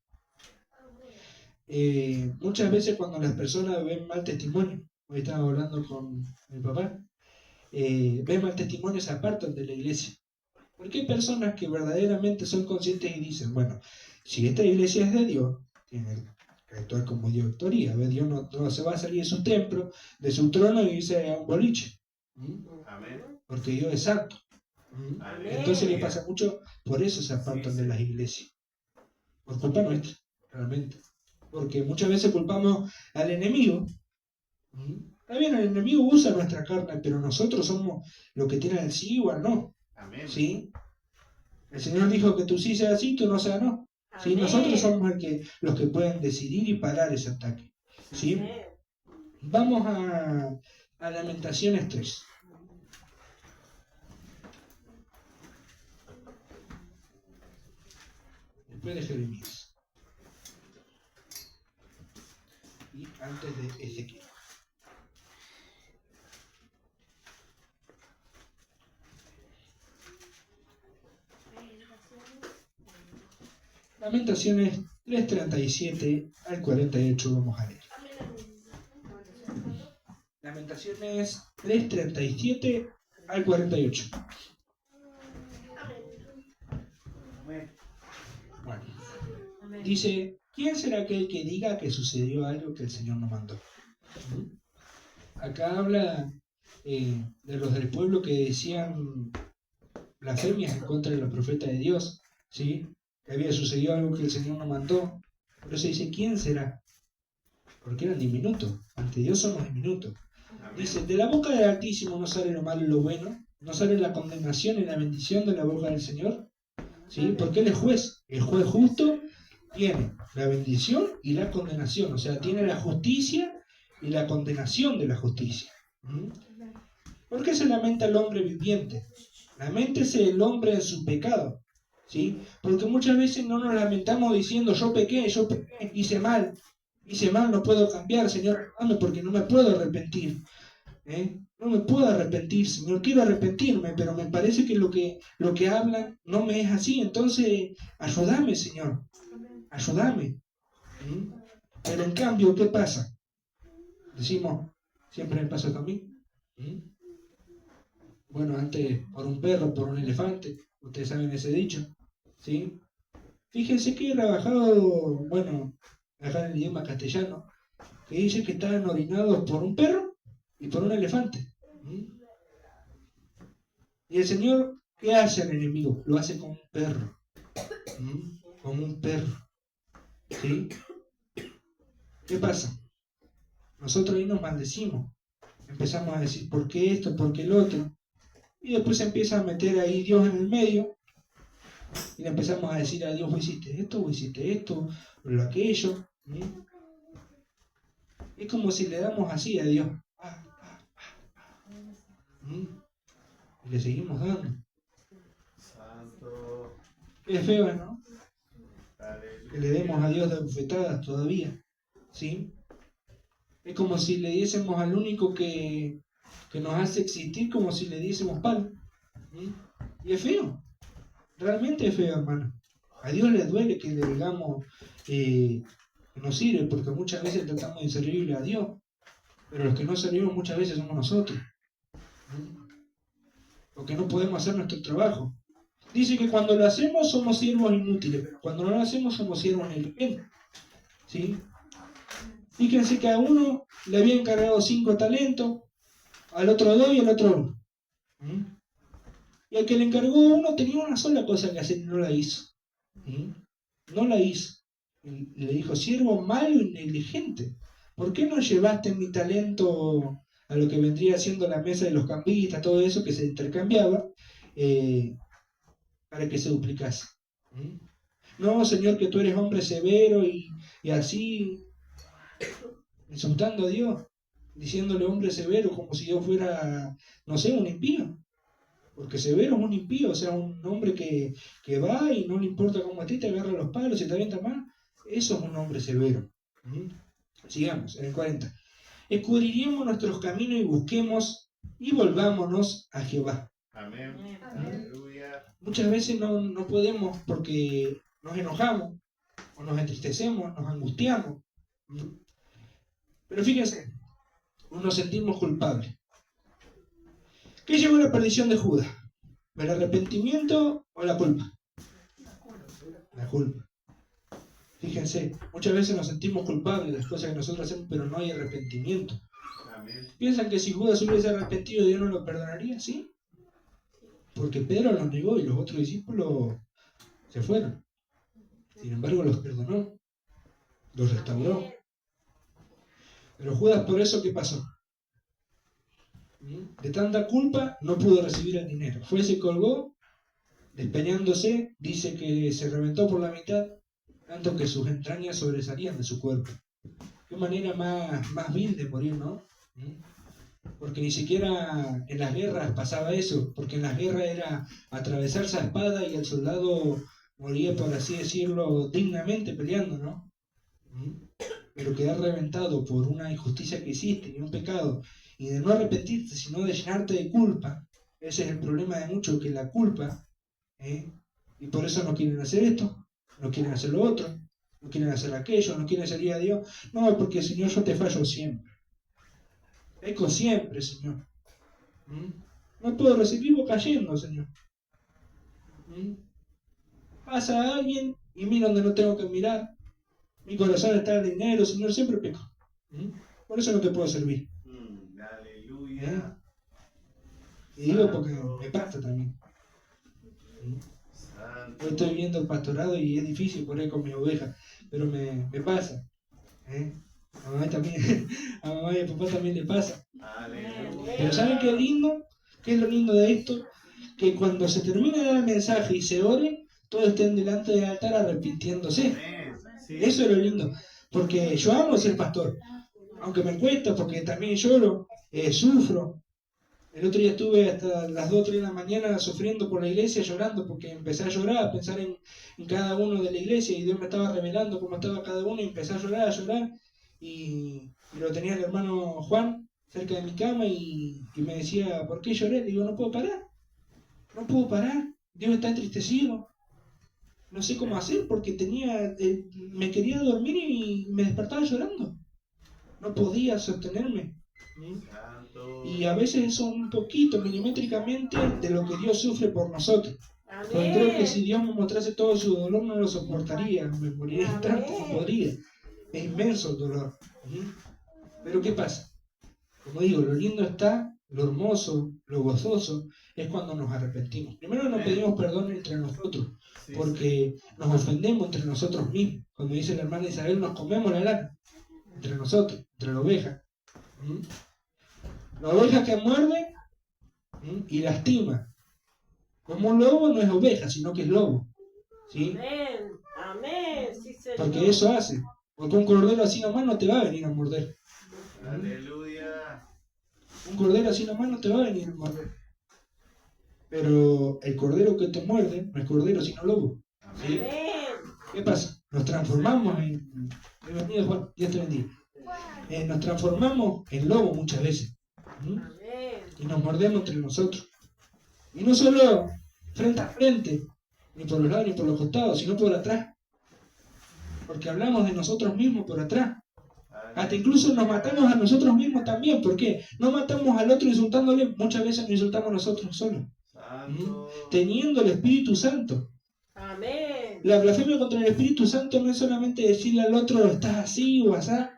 Muchas veces cuando las personas ven mal testimonio, hoy estaba hablando con mi papá, ven mal testimonio, se apartan de la iglesia. Porque hay personas que verdaderamente son conscientes y dicen, bueno, si esta iglesia es de Dios, tiene que actuar como Dios actuaría. Dios no se va a salir de su templo, de su trono y irse a un boliche. Amén. Porque Dios es santo. Amén. Entonces les pasa mucho, por eso se apartan de las iglesias. Por culpa nuestra, realmente. Porque muchas veces culpamos al enemigo. Está bien, el enemigo usa nuestra carne, pero nosotros somos los que tienen el sí o el no. Amén. ¿Sí? El Señor dijo que tú sí seas sí, tú no seas no. ¿Sí? Amén. Nosotros somos los que pueden decidir y parar ese ataque. ¿Sí? Amén. Vamos a Lamentaciones 3. Después de Jeremías. Y antes de Ezequiel. Lamentaciones 3:37 al 48 vamos a leer. Lamentaciones 3:37 al 48. Bueno, dice, ¿quién será aquel que diga que sucedió algo que el Señor no mandó? Acá habla de los del pueblo que decían blasfemias en contra de los profetas de Dios, ¿sí? Que había sucedido algo que el Señor no mandó. Por eso dice, ¿quién será? Porque eran diminutos. Ante Dios somos diminutos. Dice, de la boca del Altísimo no sale lo malo y lo bueno, no sale la condenación y la bendición de la boca del Señor. ¿Sí? Porque Él es juez. El juez justo tiene la bendición y la condenación. O sea, tiene la justicia y la condenación de la justicia. ¿Por qué se lamenta el hombre viviente? Laméntese el hombre en su pecado. ¿Sí? Porque muchas veces no nos lamentamos diciendo yo pequé, hice mal, no puedo cambiar, Señor, dame porque no me puedo arrepentir. No me puedo arrepentir, Señor, quiero arrepentirme, pero me parece que lo que hablan no me es así, entonces ayúdame, Señor, ayúdame. Pero en cambio, ¿qué pasa? Decimos, siempre me pasa también. Bueno, antes por un perro, por un elefante, ustedes saben ese dicho, ¿sí? Fíjense que he trabajado, bueno, acá en el idioma castellano, que dice que estaban orinados por un perro y por un elefante. Y el Señor, ¿qué hace al enemigo? Lo hace con un perro. Con un perro. ¿Sí? ¿Qué pasa? Nosotros ahí nos maldecimos. Empezamos a decir, ¿por qué esto? ¿Por qué el otro? Y después se empieza a meter ahí Dios en el medio. Y le empezamos a decir a Dios, vos hiciste esto, o lo aquello. Es como si le damos así a Dios. Y le seguimos dando. Santo. Es feo, ¿no? Aleluya. Que le demos a Dios de bofetadas todavía. ¿Sí? Es como si le diésemos al único que nos hace existir, como si le diésemos pan. Y es feo. Realmente es feo, hermano. A Dios le duele que le digamos que no sirve, porque muchas veces tratamos de servirle a Dios. Pero los que no servimos muchas veces somos nosotros. Porque no podemos hacer nuestro trabajo. Dice que cuando lo hacemos somos siervos inútiles, pero cuando no lo hacemos somos siervos en el bien. ¿Sí? Fíjense que a uno le había encargado 5 talentos, al otro 2 y al otro 1. ¿Mm? Y al que le encargó uno tenía una sola cosa que hacer y no la hizo. ¿Mm? No la hizo. Y le dijo, siervo malo y negligente, ¿por qué no llevaste mi talento a lo que vendría siendo la mesa de los cambistas, todo eso que se intercambiaba, para que se duplicase? ¿Mm? No, Señor, que tú eres hombre severo y así, insultando a Dios, diciéndole hombre severo como si yo fuera, no sé, un impío. Porque severo es un impío, o sea, un hombre que va y no le importa cómo a ti te agarra los palos y te avienta mal. Eso es un hombre severo. ¿Mm? Sigamos, en el 40. Escudriñemos nuestros caminos y busquemos y volvámonos a Jehová. Amén. Amén. Aleluya. Muchas veces no podemos porque nos enojamos, o nos entristecemos, nos angustiamos. ¿Mm? Pero fíjense, nos sentimos culpables. ¿Qué llevó a la perdición de Judas? ¿El arrepentimiento o la culpa? La culpa. Fíjense, muchas veces nos sentimos culpables de las cosas que nosotros hacemos, pero no hay arrepentimiento. Amén. ¿Piensan que si Judas hubiese arrepentido, Dios no lo perdonaría? Sí. Porque Pedro lo negó y los otros discípulos se fueron. Sin embargo, los perdonó, los restauró. Pero Judas, por eso, ¿qué pasó? De tanta culpa no pudo recibir el dinero. Fue, se colgó, despeñándose, dice que se reventó por la mitad, tanto que sus entrañas sobresalían de su cuerpo. Qué manera más vil de morir, ¿no? Porque ni siquiera en las guerras pasaba eso, porque en las guerras era atravesarse a espada y el soldado moría, por así decirlo, dignamente peleando, ¿no? Pero quedar reventado por una injusticia que hiciste y un pecado, y de no arrepentirte, sino de llenarte de culpa, ese es el problema de muchos, que la culpa, y por eso no quieren hacer esto, no quieren hacer lo otro, no quieren hacer aquello, no quieren servir a Dios. No, porque Señor, yo te fallo siempre. Peco siempre, Señor. No puedo recibir, vivo cayendo, Señor. Pasa a alguien y mira donde no tengo que mirar. Mi corazón está en el dinero, Señor, siempre peco. Por eso no te puedo servir. Aleluya. Y digo porque me pasa también. Santo. Hoy estoy viendo el pastorado y es difícil por ahí con mis ovejas, pero me pasa. A mamá también, a mamá y a papá también le pasa. Aleluya. Pero ¿saben qué es lindo? ¿Qué es lo lindo de esto? Que cuando se termine de dar el mensaje y se ore, todos estén delante del altar arrepintiéndose. Amén. Sí. Eso es lo lindo. Porque yo amo ser pastor. Aunque me cuesta, porque también lloro, sufro. El otro día estuve hasta las 2 o 3 de la mañana sufriendo por la iglesia, llorando, porque empecé a llorar, a pensar en cada uno de la iglesia, y Dios me estaba revelando cómo estaba cada uno, y empecé a llorar, y lo tenía el hermano Juan cerca de mi cama, y me decía, ¿por qué lloré? Le digo, no puedo parar, Dios está entristecido, no sé cómo hacer, porque me quería dormir y me despertaba llorando, no podía sostenerme. Santo. Y a veces eso un poquito, milimétricamente, de lo que Dios sufre por nosotros. Porque creo que si Dios me mostrase todo su dolor no lo soportaría, me moriría tanto, no podría. Es inmenso el dolor. Pero ¿qué pasa? Como digo, lo lindo está, lo hermoso, lo gozoso, es cuando nos arrepentimos. Primero nos pedimos perdón entre nosotros, Sí, porque nos ofendemos entre nosotros mismos. Cuando dice la hermana Isabel, nos comemos la lana entre nosotros, entre la oveja. La oveja que muerde y lastima. Como un lobo no es oveja, sino que es lobo. ¿Sí? Amén. Amén. Sí, Señor. Porque eso hace. Porque un cordero así nomás no te va a venir a morder. Aleluya. Un cordero así nomás no te va a venir a morder. Pero el cordero que te muerde no es cordero, sino lobo. ¿Sí? Amén. ¿Qué pasa? Nos transformamos en... Bienvenido, Juan, Dios te bendiga. Nos transformamos en lobo muchas veces. Amén. Y nos mordemos entre nosotros. Y no solo frente a frente, ni por los lados ni por los costados, sino por atrás. Porque hablamos de nosotros mismos por atrás. Hasta incluso nos matamos a nosotros mismos también. ¿Por qué? No matamos al otro insultándole, muchas veces nos insultamos a nosotros solos. Santo. Teniendo el Espíritu Santo. Amén. La blasfemia contra el Espíritu Santo no es solamente decirle al otro, estás así o asá.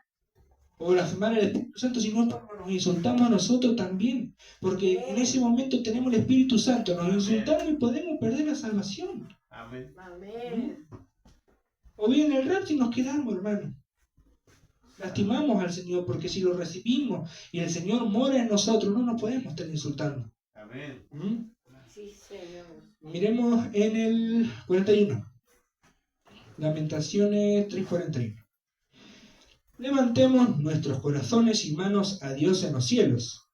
o blasfemar al Espíritu Santo, sino nos insultamos a nosotros también, porque en ese momento tenemos el Espíritu Santo, nos insultamos y podemos perder la salvación. Amén. Amén. O bien el rapto y nos quedamos, hermano. Lastimamos al Señor, porque si lo recibimos y el Señor mora en nosotros, no nos podemos estar insultando. Amén. ¿Mm? Sí, Señor. Miremos en el 41. Lamentaciones 3:41. Levantemos nuestros corazones y manos a Dios en los cielos.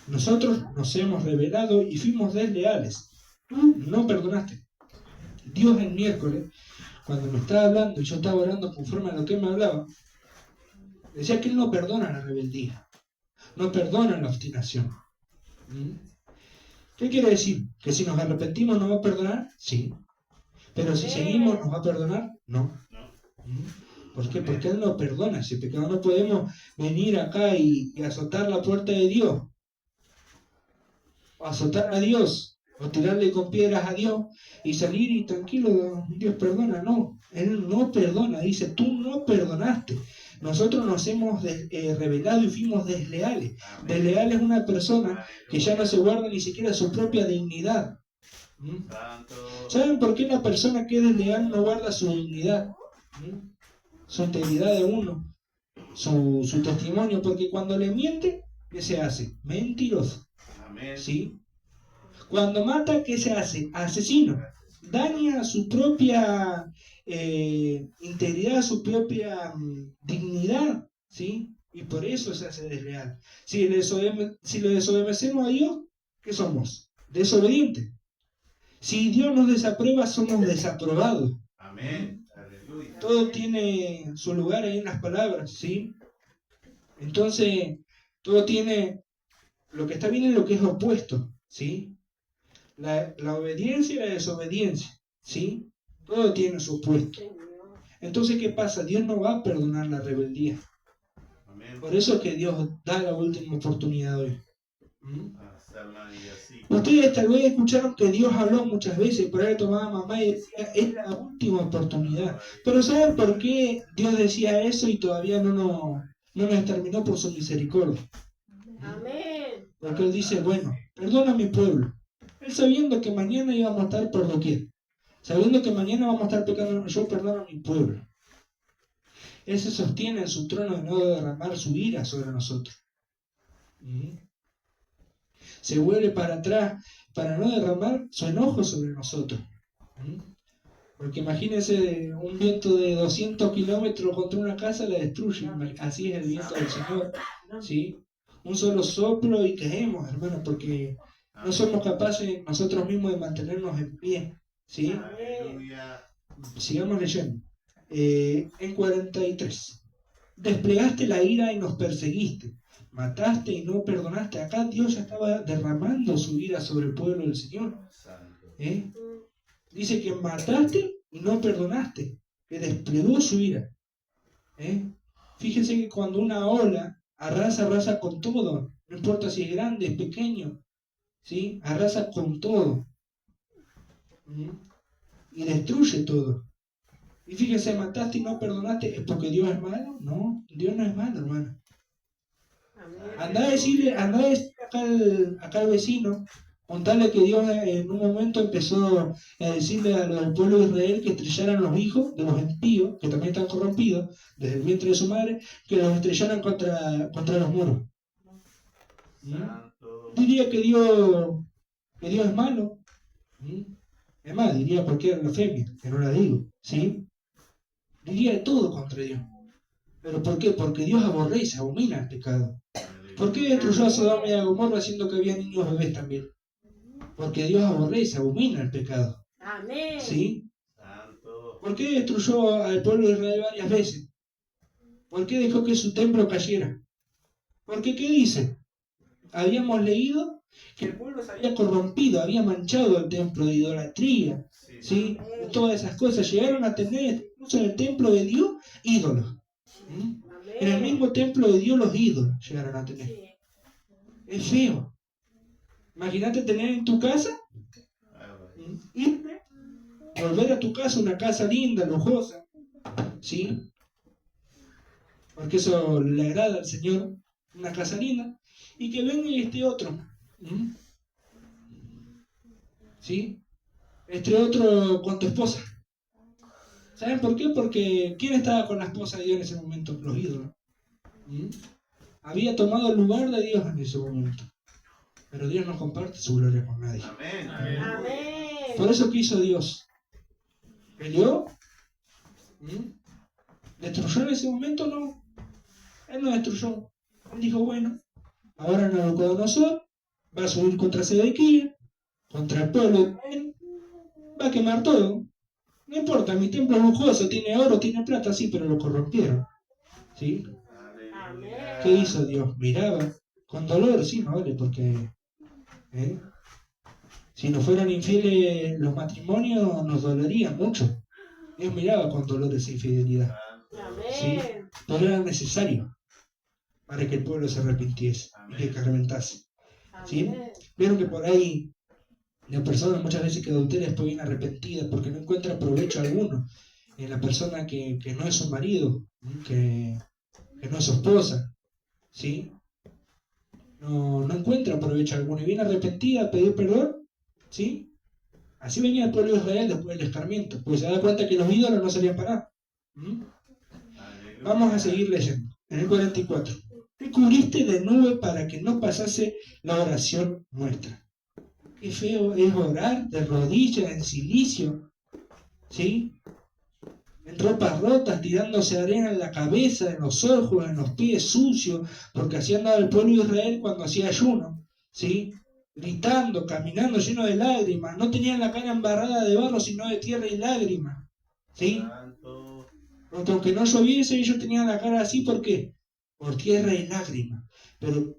Nosotros nos hemos rebelado y fuimos desleales. Tú no perdonaste. Dios el miércoles, cuando me estaba hablando y yo estaba orando conforme a lo que él me hablaba, decía que él no perdona la rebeldía, no perdona la obstinación. ¿Qué quiere decir? ¿Que si nos arrepentimos nos va a perdonar? Sí. Pero si seguimos nos va a perdonar? No. ¿Por qué? Porque él no perdona ese pecado. No podemos venir acá y azotar la puerta de Dios, o azotar a Dios, o tirarle con piedras a Dios y salir y tranquilo, Dios perdona. No, él no perdona. Dice, tú no perdonaste. Nosotros nos hemos rebelado y fuimos desleales. Amén. Desleal es una persona que ya no se guarda ni siquiera su propia dignidad. Santo. ¿Saben por qué la persona que es desleal no guarda su dignidad? Su integridad de uno, su testimonio, porque cuando le miente, ¿qué se hace? Mentiroso. Amén. ¿Sí? Cuando mata, ¿qué se hace? Asesino. Daña su propia integridad, su propia dignidad, ¿sí? Y por eso se hace desleal. Si le desobedecemos a Dios, ¿qué somos? Desobedientes. Si Dios nos desaprueba, somos desaprobados. Amén. Aleluya. Todo tiene su lugar ahí en las palabras, ¿sí? Entonces, todo tiene lo que está bien y lo que es opuesto, ¿sí? La obediencia y la desobediencia, ¿sí? Todo tiene su opuesto. Entonces, ¿qué pasa? Dios no va a perdonar la rebeldía. Amén. Por eso es que Dios da la última oportunidad hoy. Hasta y así. Ustedes tal vez escucharon que Dios habló muchas veces, por ahí tomaba mamá y decía, es la última oportunidad. Pero ¿saben por qué Dios decía eso y todavía no nos exterminó por su misericordia? Amén. Porque Él dice, bueno, perdona a mi pueblo. Él sabiendo que mañana íbamos a estar por doquier, sabiendo que mañana vamos a estar pecando, yo perdono a mi pueblo. Él se sostiene en su trono de no derramar su ira sobre nosotros. Se vuelve para atrás para no derramar su enojo sobre nosotros. Porque imagínense un viento de 200 kilómetros contra una casa la destruye. Así es el viento del Señor. ¿Sí? Un solo soplo y caemos, hermanos, porque no somos capaces nosotros mismos de mantenernos en pie. ¿Sí? Aleluya. Sigamos leyendo. En 43. Desplegaste la ira y nos perseguiste. Mataste y no perdonaste. Acá Dios ya estaba derramando su ira sobre el pueblo del Señor. Santo. Dice que mataste y no perdonaste. Que desplegó su ira. Fíjense que cuando una ola arrasa con todo. No importa si es grande, es pequeño. ¿Sí? Arrasa con todo. Y destruye todo. Y fíjense, mataste y no perdonaste. ¿Es porque Dios es malo? No, Dios no es malo, hermano. Andá a decirle acá al vecino, contarle que Dios en un momento empezó a decirle al pueblo de Israel que estrellaran los hijos de los impíos, que también están corrompidos, desde el vientre de su madre, que los estrellaran contra los muros. Santo. Diría que Dios es malo. Es más, diría cualquier blasfemia, que no la digo, ¿sí? Diría de todo contra Dios. ¿Pero por qué? Porque Dios aborrece y se abomina el pecado. ¿Por qué destruyó a Sodoma y a Gomorra haciendo que había niños bebés también? Porque Dios aborrece y se abomina el pecado. Amén. ¿Sí? Santo. ¿Por qué destruyó al pueblo de Israel varias veces? ¿Por qué dejó que su templo cayera? Porque, ¿qué dice? Habíamos leído que el pueblo se había corrompido, había manchado el templo de idolatría, ¿sí? De todas esas cosas. Llegaron a tener, incluso en el templo de Dios, ídolos. En el mismo templo de Dios los ídolos llegaron a tener. Sí. Es feo. Imagínate tener en tu casa, irte, volver a tu casa, una casa linda, lujosa, ¿sí? porque eso le agrada al Señor, una casa linda, y que venga este otro. ¿Sí? Este otro con tu esposa. ¿Saben por qué? Porque ¿quién estaba con la esposa de Dios en ese momento? Los ídolos. Había tomado el lugar de Dios en ese momento. Pero Dios no comparte su gloria con nadie. Amén. Amén. Por eso, ¿qué hizo Dios? ¿Peleó? ¿Destruyó en ese momento? No. Él no destruyó. Él dijo, bueno, ahora Nabucodonosor va a subir contra Sedequías, contra el pueblo de Israel, va a quemar todo. No importa, mi templo es lujoso, tiene oro, tiene plata, sí, pero lo corrompieron. ¿Sí? Aleluya. ¿Qué hizo Dios? Miraba con dolor, sí, no vale, porque si no fueran infieles los matrimonios nos dolería mucho. Dios miraba con dolor esa infidelidad, Amén. pero era necesario para que el pueblo se arrepintiese y que carmentase. ¿Sí? Amén. Vieron que por ahí la persona muchas veces que adultera después viene arrepentida porque no encuentra provecho alguno en la persona que no es su marido, que no es su esposa, ¿sí? No encuentra provecho alguno y viene arrepentida a pedir perdón, ¿sí? Así venía el pueblo de Israel después del escarmiento, porque se da cuenta que los ídolos no servían para nada. Aleluya. Vamos a seguir leyendo. En el 44. Te cubriste de nube para que no pasase la oración nuestra. Qué feo es orar de rodillas, en silicio, ¿sí? En ropas rotas, tirándose arena en la cabeza, en los ojos, en los pies sucios, porque así andaba el pueblo de Israel cuando hacía ayuno, ¿sí? Gritando, caminando lleno de lágrimas, no tenían la cara embarrada de barro, sino de tierra y lágrimas, ¿sí? Santo. Porque aunque no lloviese, ellos tenían la cara así, ¿por qué? Por tierra y lágrimas. Pero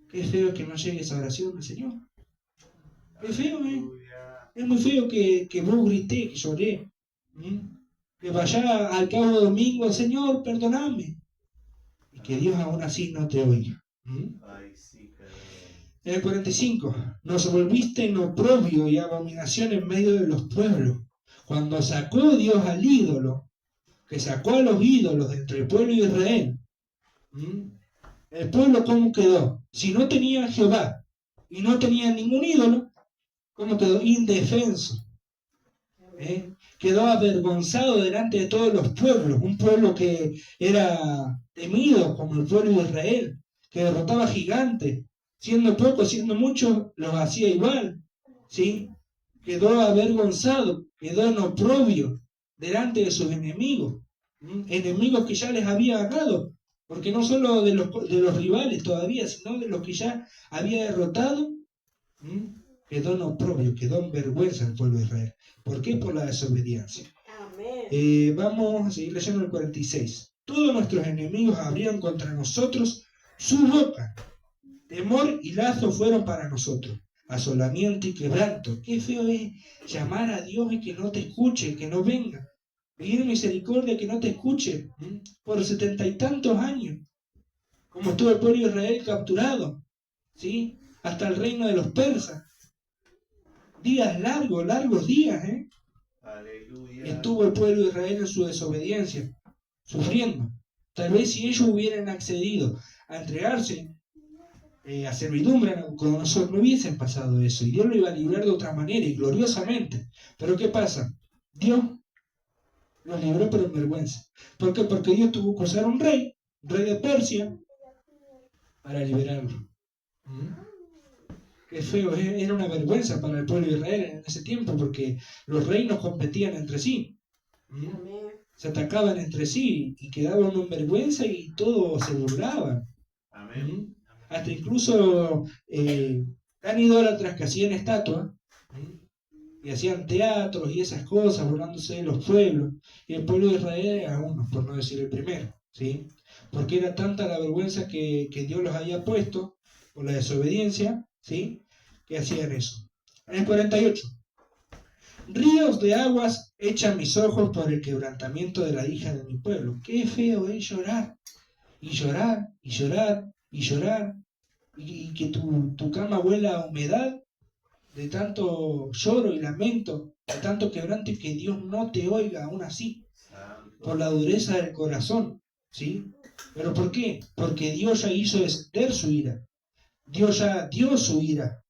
qué feo que no llegue esa oración del Señor. Qué feo, Aleluya. Es muy feo que vos grité, que lloré. Que vaya al cabo de domingo, Señor, perdoname. Y que Dios aún así no te oiga. Ay, sí, caray. En el 45, nos volviste en oprobio y abominación en medio de los pueblos. Cuando sacó Dios al ídolo, que sacó a los ídolos de entre el pueblo de Israel, el pueblo ¿cómo quedó? Si no tenía Jehová y no tenía ningún ídolo, ¿cómo quedó? Indefenso. Quedó avergonzado delante de todos los pueblos, un pueblo que era temido como el pueblo de Israel, que derrotaba gigantes, siendo pocos, siendo muchos, los hacía igual, ¿sí? Quedó avergonzado, quedó en oprobio delante de sus enemigos, enemigos que ya les había ganado, porque no solo de los rivales todavía, sino de los que ya había derrotado, quedó en oprobio, quedó en vergüenza el pueblo de Israel. ¿Por qué? Por la desobediencia. Amén. Vamos a seguir leyendo el 46. Todos nuestros enemigos abrieron contra nosotros su boca. Temor y lazo fueron para nosotros. Asolamiento y quebranto. Qué feo es llamar a Dios y que no te escuche, que no venga. Pedir misericordia que no te escuche. Por 70 y tantos años. Como estuvo el pueblo de Israel capturado. ¿Sí? Hasta el reino de los persas. Días largos, largos días, Aleluya. estuvo el pueblo de Israel en su desobediencia, sufriendo. Tal vez si ellos hubieran accedido a entregarse a servidumbre a Nabucodonosor, no hubiesen pasado eso, y Dios lo iba a librar de otra manera y gloriosamente. Pero ¿qué pasa? Dios los libró pero en vergüenza. ¿Por qué? Porque Dios tuvo que usar un rey de Persia, para liberarlo. Qué feo, era una vergüenza para el pueblo de Israel en ese tiempo, porque los reinos competían entre sí. Amén. Se atacaban entre sí y quedaba uno en vergüenza y todos se burlaban. Amén. Hasta incluso tan idólatras que hacían estatuas y hacían teatros y esas cosas, burlándose de los pueblos. Y el pueblo de Israel era uno, por no decir el primero, ¿sí? Porque era tanta la vergüenza que Dios los había puesto por la desobediencia, ¿sí? Que hacían eso. En el 48. Ríos de aguas echan mis ojos por el quebrantamiento de la hija de mi pueblo. Qué feo es llorar, y llorar, y llorar, y llorar, y que tu cama huela a humedad de tanto lloro y lamento, de tanto quebranto, y que Dios no te oiga aún así, Santo. por la dureza del corazón. ¿sí? ¿Pero por qué? Porque Dios ya hizo descender su ira. Dios ya dio su ira.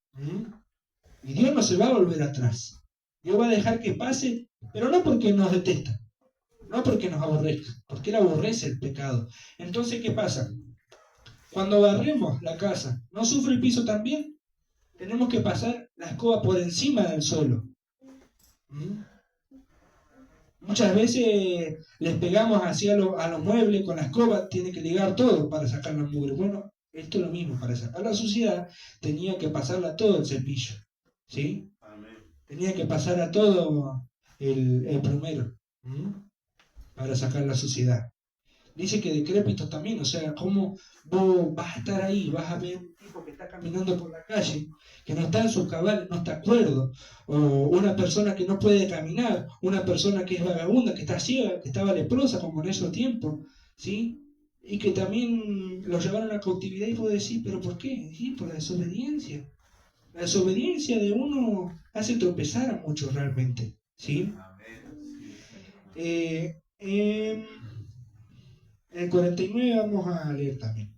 Y Dios no se va a volver atrás. Dios va a dejar que pase, pero no porque nos detesta, no porque nos aborrezca, porque Él aborrece el pecado. Entonces, ¿qué pasa? Cuando barremos la casa, ¿no sufre el piso también? Tenemos que pasar la escoba por encima del suelo. Muchas veces les pegamos así a los muebles con la escoba, tiene que ligar todo para sacar la mugre. Bueno, esto es lo mismo, para sacar la suciedad tenía que pasarla todo el cepillo, ¿sí? Amén. Tenía que pasar a todo el plomero para sacar la suciedad. Dice que decrépitos también, o sea, ¿cómo vos vas a estar ahí, vas a ver un tipo que está caminando por la calle, que no está en sus cabales, no está cuerdo, o una persona que no puede caminar, una persona que es vagabunda, que está ciega, que estaba leprosa como en esos tiempos, ¿sí? Y que también lo llevaron a cautividad y vos decís, ¿pero por qué? Sí, por la desobediencia. La desobediencia de uno hace tropezar a muchos realmente, ¿sí? En el 49 vamos a leer también.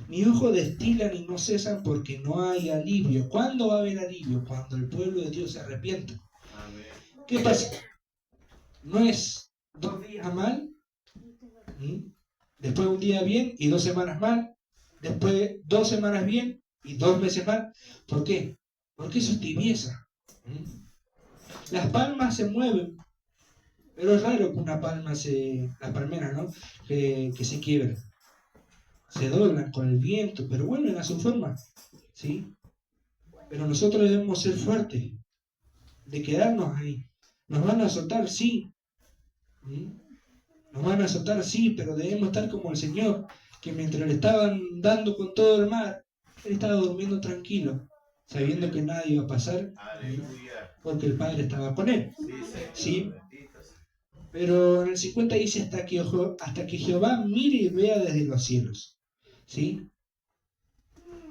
Mis ojos destilan y no cesan porque no hay alivio. ¿Cuándo va a haber alivio? Cuando el pueblo de Dios se arrepienta. Amén. ¿Qué pasa? No es 2 días mal, después un día bien y 2 semanas mal, después 2 semanas bien y 2 meses mal. ¿Por qué? Porque eso es tibieza. Las palmas se mueven, pero es raro que una palma las palmeras, ¿no? Que se quiebren. Se doblan con el viento, pero vuelven a su forma, ¿sí? Pero nosotros debemos ser fuertes, de quedarnos ahí. Nos van a azotar, sí. Nos van a azotar, sí, pero debemos estar como el Señor, que mientras le estaban dando con todo el mar, Él estaba durmiendo tranquilo, sabiendo que nadie iba a pasar, porque el Padre estaba con Él, ¿sí? Pero en el 50 dice hasta que Jehová mire y vea desde los cielos, ¿sí?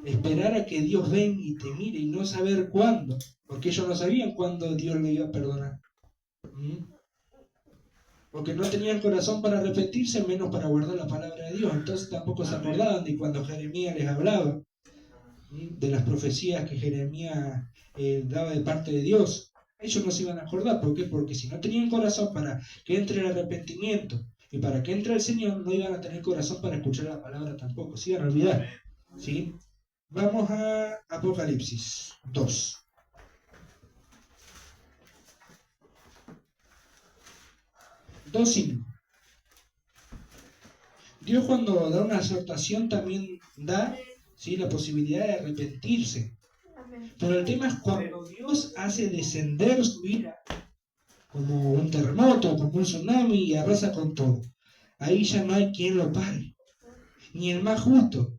Esperar a que Dios venga y te mire y no saber cuándo, porque ellos no sabían cuándo Dios le iba a perdonar. Porque no tenían corazón para arrepentirse, menos para guardar la palabra de Dios. Entonces tampoco se acordaban de cuando Jeremías les hablaba, de las profecías que Jeremías daba de parte de Dios. Ellos no se iban a acordar. ¿Por qué? Porque si no tenían corazón para que entre el arrepentimiento y para que entre el Señor, no iban a tener corazón para escuchar la palabra tampoco. Se iban a olvidar. ¿Sí? Vamos a Apocalipsis 2. Dios cuando da una exhortación también da, ¿sí?, la posibilidad de arrepentirse. Pero el tema es cuando Dios hace descender su ira, como un terremoto, como un tsunami, y arrasa con todo. Ahí ya no hay quien lo pare, ni el más justo.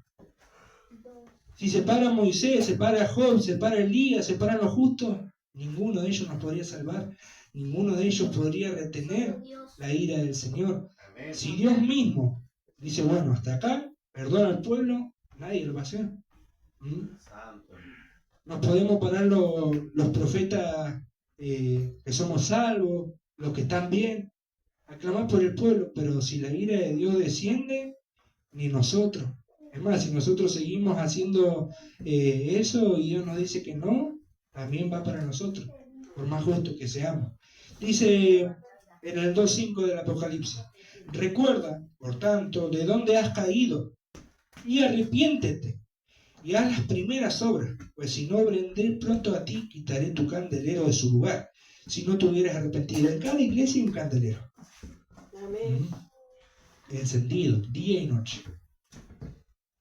Si se para Moisés, se para Job, se para Elías, se paran los justos, ninguno de ellos nos podría salvar, ninguno de ellos podría retener la ira del Señor. Si Dios mismo dice, bueno, hasta acá, perdona al pueblo, nadie lo va a hacer. Nos podemos parar los profetas que somos salvos, los que están bien, aclamar por el pueblo, pero si la ira de Dios desciende, ni nosotros. Es más, si nosotros seguimos haciendo eso y Dios nos dice que no, también va para nosotros, por más justo que seamos. Dice en el 2.5 del Apocalipsis, recuerda, por tanto, de dónde has caído y arrepiéntete y haz las primeras obras, pues si no vendré pronto a ti, quitaré tu candelero de su lugar, si no te hubieras arrepentido. En cada iglesia hay un candelero. Amén. Encendido, día y noche.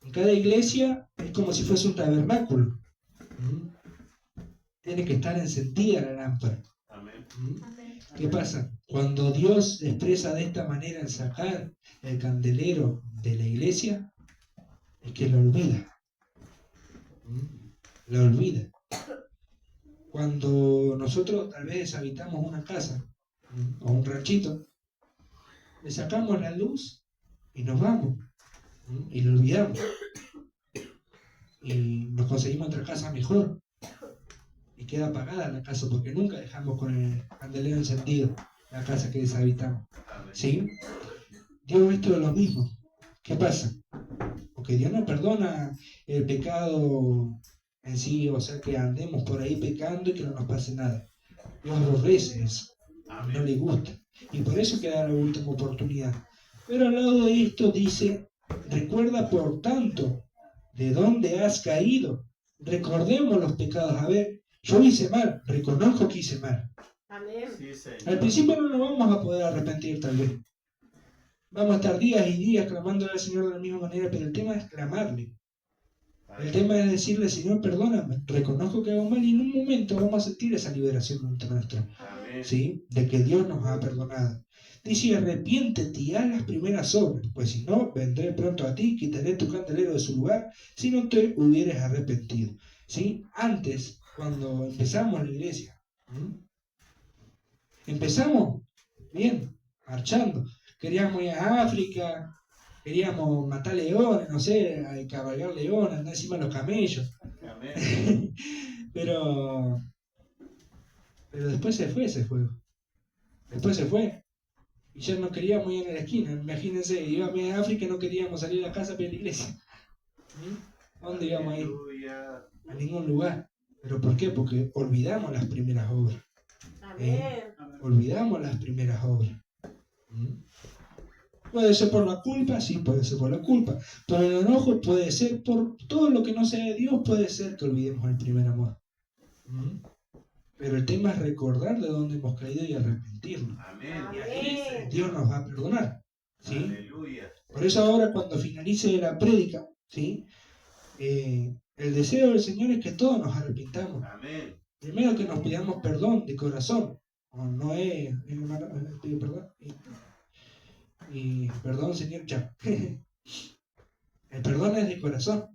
En cada iglesia es como si fuese un tabernáculo. Tiene que estar encendida la lámpara. ¿Qué pasa? Cuando Dios expresa de esta manera el sacar el candelero de la iglesia, es que lo olvida. Lo olvida. Cuando nosotros tal vez habitamos una casa o un ranchito, le sacamos la luz y nos vamos. Y lo olvidamos. Y nos conseguimos otra casa mejor. Y queda apagada la casa porque nunca dejamos con el candelero encendido la casa que deshabitamos. ¿Sí? Dios esto es lo mismo. ¿qué pasa? Porque Dios no perdona el pecado en sí, o sea, que andemos por ahí pecando y que no nos pase nada. Dios aborrece eso, no le gusta. Y por eso queda la última oportunidad. Pero al lado de esto dice, recuerda por tanto de dónde has caído. Recordemos los pecados. A ver, yo hice mal, reconozco que hice mal. Amén. Sí, Señor. Al principio no nos vamos a poder arrepentir tal vez. Vamos a estar días y días clamándole al Señor de la misma manera, pero el tema es clamarle. El tema es decirle, Señor, perdóname, reconozco que hago mal y en un momento vamos a sentir esa liberación nuestra, Amén. ¿sí? De que Dios nos ha perdonado. Dice, arrepiéntete y haz las primeras obras, pues si no, vendré pronto a ti, quitaré tu candelero de su lugar, si no te hubieres arrepentido. ¿Sí? Antes, cuando empezamos la iglesia, empezamos bien, marchando. Queríamos ir a África, queríamos matar leones, no sé, cabalgar leones, andar encima de los camellos. Amén. pero después se fue ese fuego. Después se fue. Y ya no queríamos ir a la esquina. Imagínense, íbamos a África y no queríamos salir de la casa para ir a la iglesia. ¿A dónde íbamos a ir? Aleluya. A ningún lugar. ¿Pero por qué? Porque olvidamos las primeras obras. Amén. Olvidamos las primeras obras. Puede ser por la culpa, sí, puede ser por la culpa. Por el enojo, puede ser por todo lo que no sea de Dios, puede ser que olvidemos el primer amor. Pero el tema es recordar de dónde hemos caído y arrepentirnos. Amén. Y ahí Dios nos va a perdonar. ¿Sí? Aleluya. Por eso ahora cuando finalice la prédica, ¿sí? El deseo del Señor es que todos nos arrepintamos. Amén. Primero que nos pidamos perdón de corazón. No es pido perdón. Y perdón, Señor, chao. El perdón es de corazón.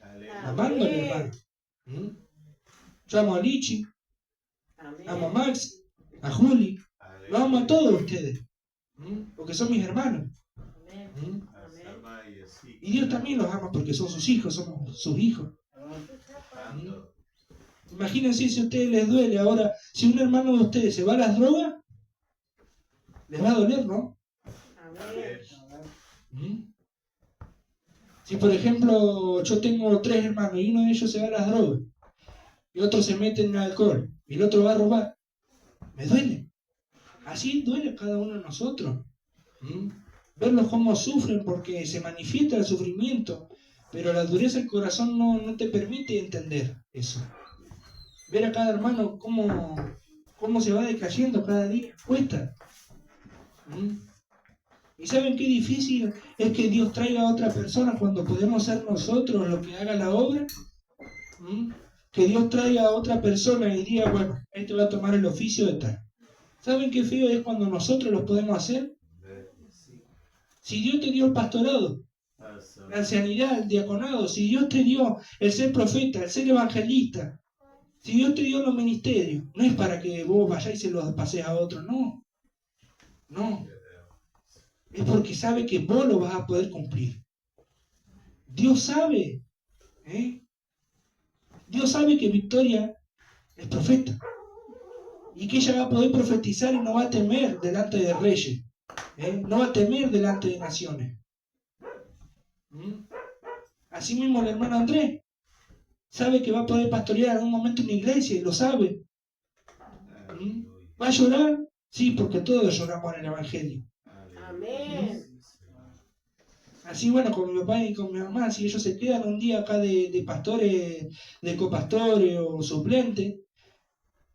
Aleluya. Amando al hermano. Yo amo a Lichi, Amén. amo a Max, a Juli, lo amo a todos ustedes. Porque son mis hermanos. Amén. Y Dios también los ama porque son sus hijos, somos sus hijos. Imagínense si a ustedes les duele ahora, si un hermano de ustedes se va a las drogas, les va a doler, ¿no? Si por ejemplo yo tengo 3 hermanos y uno de ellos se va a las drogas y otro se mete en el alcohol y el otro va a robar, me duele. Así duele a cada uno de nosotros. Verlos cómo sufren porque se manifiesta el sufrimiento, pero la dureza del corazón no te permite entender eso. Ver a cada hermano cómo se va decayendo cada día, cuesta. ¿Y saben qué difícil es que Dios traiga a otra persona cuando podemos ser nosotros los que haga la obra? Que Dios traiga a otra persona y diga, bueno, este va a tomar el oficio de tal. ¿Saben qué feo es cuando nosotros lo podemos hacer? Si Dios te dio el pastorado, la ancianidad, el diaconado, si Dios te dio el ser profeta, el ser evangelista, si Dios te dio los ministerios, no es para que vos vayáis y se los paséis a otro, no. No. Es porque sabe que vos lo vas a poder cumplir. Dios sabe. Dios sabe que Victoria es profeta. Y que ella va a poder profetizar y no va a temer delante de reyes. No va a temer delante de naciones. Así mismo el hermano Andrés sabe que va a poder pastorear en algún momento una iglesia y lo sabe. ¿Va a llorar? Sí, porque todos lloramos en el Evangelio. Amén. Así bueno, con mi papá y con mi mamá, si ellos se quedan un día acá de pastores, de copastores o suplentes,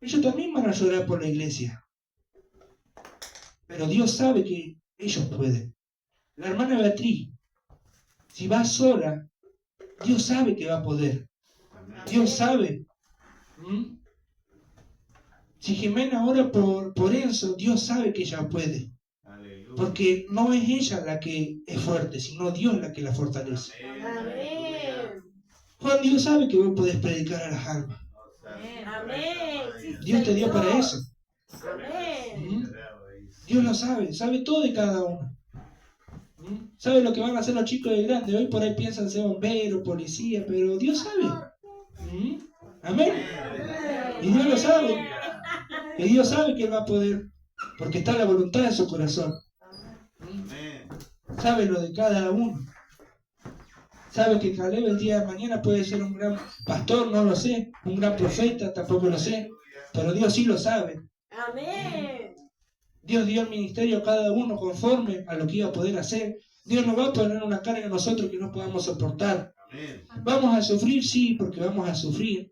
ellos también van a llorar por la iglesia. Pero Dios sabe que ellos pueden. La hermana Beatriz, si va sola, Dios sabe que va a poder. Dios sabe. Si Jimena ora por Enzo, Dios sabe que ella puede. Porque no es ella la que es fuerte, sino Dios la que la fortalece. Amén. Juan, Dios sabe que vos podés predicar a las almas. Amén. Dios te dio para eso. Amén. Dios lo sabe todo de cada uno. Sabe lo que van a hacer los chicos de grande. Hoy por ahí piensan ser bomberos, policía, pero Dios sabe. Amén. Y Dios lo sabe. Y Dios sabe que Él va a poder, porque está la voluntad de su corazón. Sabe lo de cada uno. Sabe que Caleb el día de mañana puede ser un gran pastor, no lo sé, un gran profeta, tampoco lo sé, pero Dios sí lo sabe. Amén. Dios dio el ministerio a cada uno conforme a lo que iba a poder hacer. Dios no va a poner una carga en nosotros que no podamos soportar. Amén. Vamos a sufrir, sí, porque vamos a sufrir.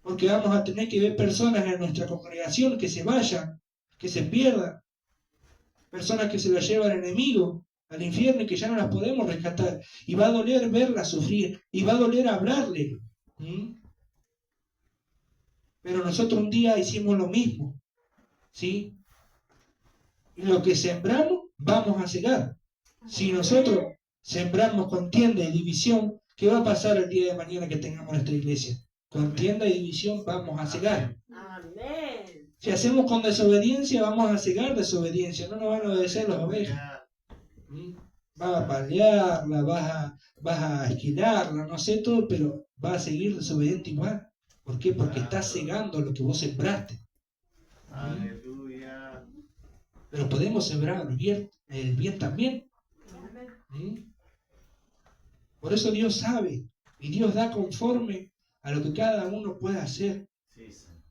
Porque vamos a tener que ver personas en nuestra congregación que se vayan, que se pierdan. Personas que se las lleva el enemigo al infierno y que ya no las podemos rescatar. Y va a doler verlas sufrir. Y va a doler hablarle. ¿Mm? Pero nosotros un día hicimos lo mismo. ¿Sí? Y lo que sembramos, vamos a cegar. Si nosotros sembramos contienda y división, ¿qué va a pasar el día de mañana que tengamos nuestra iglesia? Contienda y división vamos a cegar. Amén. Si hacemos con desobediencia, vamos a cegar desobediencia. No nos van a obedecer las ovejas. Vas a palearla, vas a esquilarla, no sé todo, pero va a seguir desobediente igual. ¿Por qué? Porque estás cegando lo que vos sembraste. Aleluya. Pero podemos sembrar el bien también. Por eso Dios sabe y Dios da conforme a lo que cada uno puede hacer. Sí, Señor.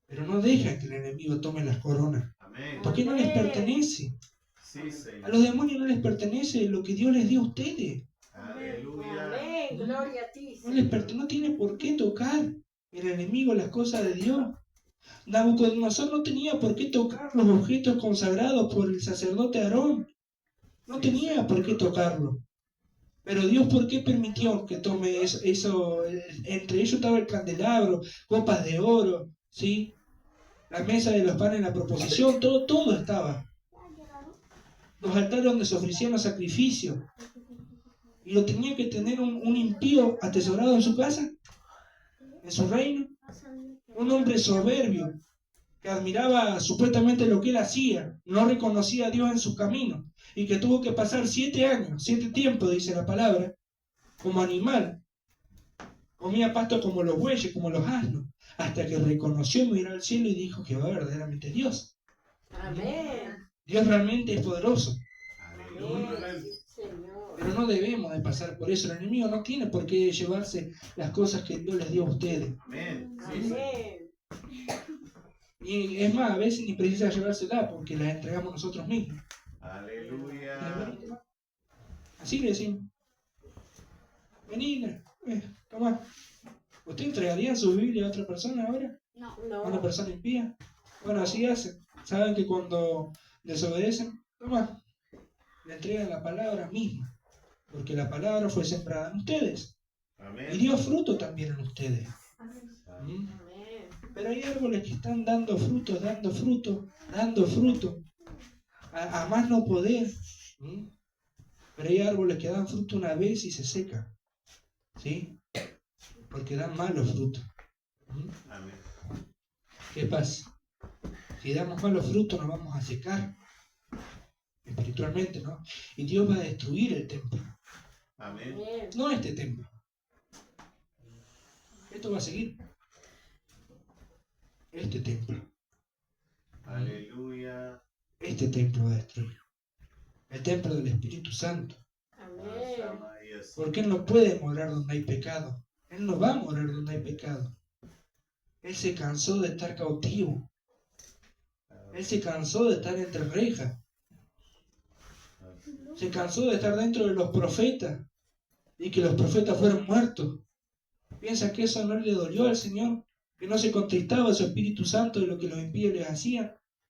Pero no deja que el enemigo tome las coronas. Amén. Porque no les pertenece. Sí, A Señor. los demonios no les pertenece lo que Dios les dio a ustedes. Aleluya. Amén. Gloria a ti. No tiene por qué tocar el enemigo las cosas de Dios. Nabucodonosor no tenía por qué tocar los objetos consagrados por el sacerdote Aarón. No tenía por qué tocarlo. Pero Dios, ¿por qué permitió que tome eso? Entre ellos estaba el candelabro, copas de oro, ¿sí? La mesa de los panes, la proposición, todo estaba. Los altares donde se ofrecían los sacrificios. Y lo tenía que tener un impío atesorado en su casa, en su reino. Un hombre soberbio que admiraba supuestamente lo que él hacía, no reconocía a Dios en sus caminos y que tuvo que pasar 7 años, 7 tiempos, dice la palabra, como animal. Comía pasto como los bueyes, como los asnos, hasta que reconoció, miró al cielo y dijo que verdaderamente es Dios. Amén. Dios realmente es poderoso, Aleluya. Amén. Sí, Señor. pero no debemos de pasar por eso. El enemigo no tiene por qué llevarse las cosas que Dios les dio a ustedes. Amén. Sí, Señor. Amén. Y es más, a veces ni precisa llevársela porque las entregamos nosotros mismos. Aleluya. Así le decimos. Vení, toma. ¿Usted entregaría su Biblia a otra persona ahora? ¿A una No. persona impía? Bueno, así hacen. Saben que cuando desobedecen, toma, le entregan la palabra misma. Porque la palabra fue sembrada en ustedes. Y Amén. dio fruto también en ustedes. ¿Mm? Amén. Pero hay árboles que están dando fruto, dando fruto. A más no poder. ¿Mm? Pero hay árboles que dan fruto una vez y se secan. ¿Sí? Porque dan malos frutos. ¿Mm? Amén. ¿Qué pasa? Si damos malos frutos nos vamos a secar espiritualmente, ¿no? Y Dios va a destruir el templo. Amén. Amén. No este templo. Esto va a seguir. Este templo. Aleluya. Este templo va a destruir. El templo del Espíritu Santo. Amén. Porque Él no puede morar donde hay pecado. Él no va a morar donde hay pecado. Él se cansó de estar cautivo. Él se cansó de estar entre rejas. Se cansó de estar dentro de los profetas y que los profetas fueron muertos. ¿Piensa que eso no le dolió al Señor? ¿Que no se contristaba su Espíritu Santo de lo que los impíos les hacían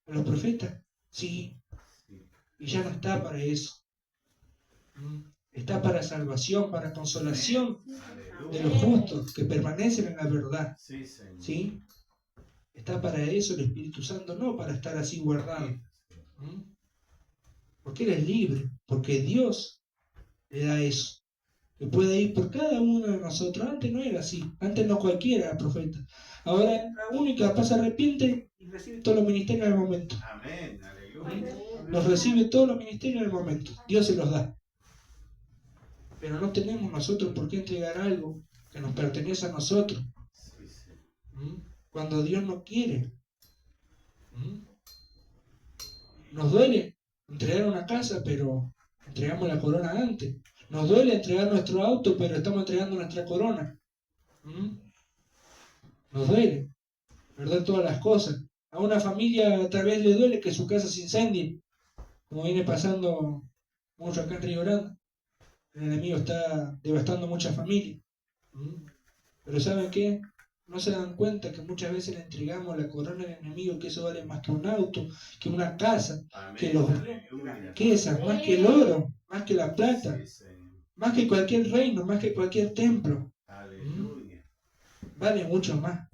a los profetas? Sí, y ya no está para eso. Está para salvación, para consolación de los justos que permanecen en la verdad. Sí, Señor. ¿Sí? Está para eso el Espíritu Santo, no para estar así guardado. Porque Él es libre, porque Dios le da eso. Que puede ir por cada uno de nosotros. Antes no era así. Antes no cualquiera era profeta. Ahora entra uno y capaz se arrepiente y recibe todos los ministerios en el momento. Amén. Aleluya. Los recibe todos los ministerios en el momento. Dios se los da. Pero no tenemos nosotros por qué entregar algo que nos pertenece a nosotros. Sí, sí. Cuando Dios no quiere. Nos duele entregar una casa, pero entregamos la corona antes. Nos duele entregar nuestro auto, pero estamos entregando nuestra corona. Nos duele perder todas las cosas. A una familia tal vez le duele que su casa se incendie, como viene pasando mucho acá en Río Grande. El enemigo está devastando muchas familias. Pero ¿saben qué? No se dan cuenta que muchas veces le entregamos la corona al enemigo, que eso vale más que un auto, que una casa, que Amén. los Aleluya. riquezas, más que el oro, más que la plata, Sí, Señor. más que cualquier reino, más que cualquier templo. Aleluya. Vale mucho más.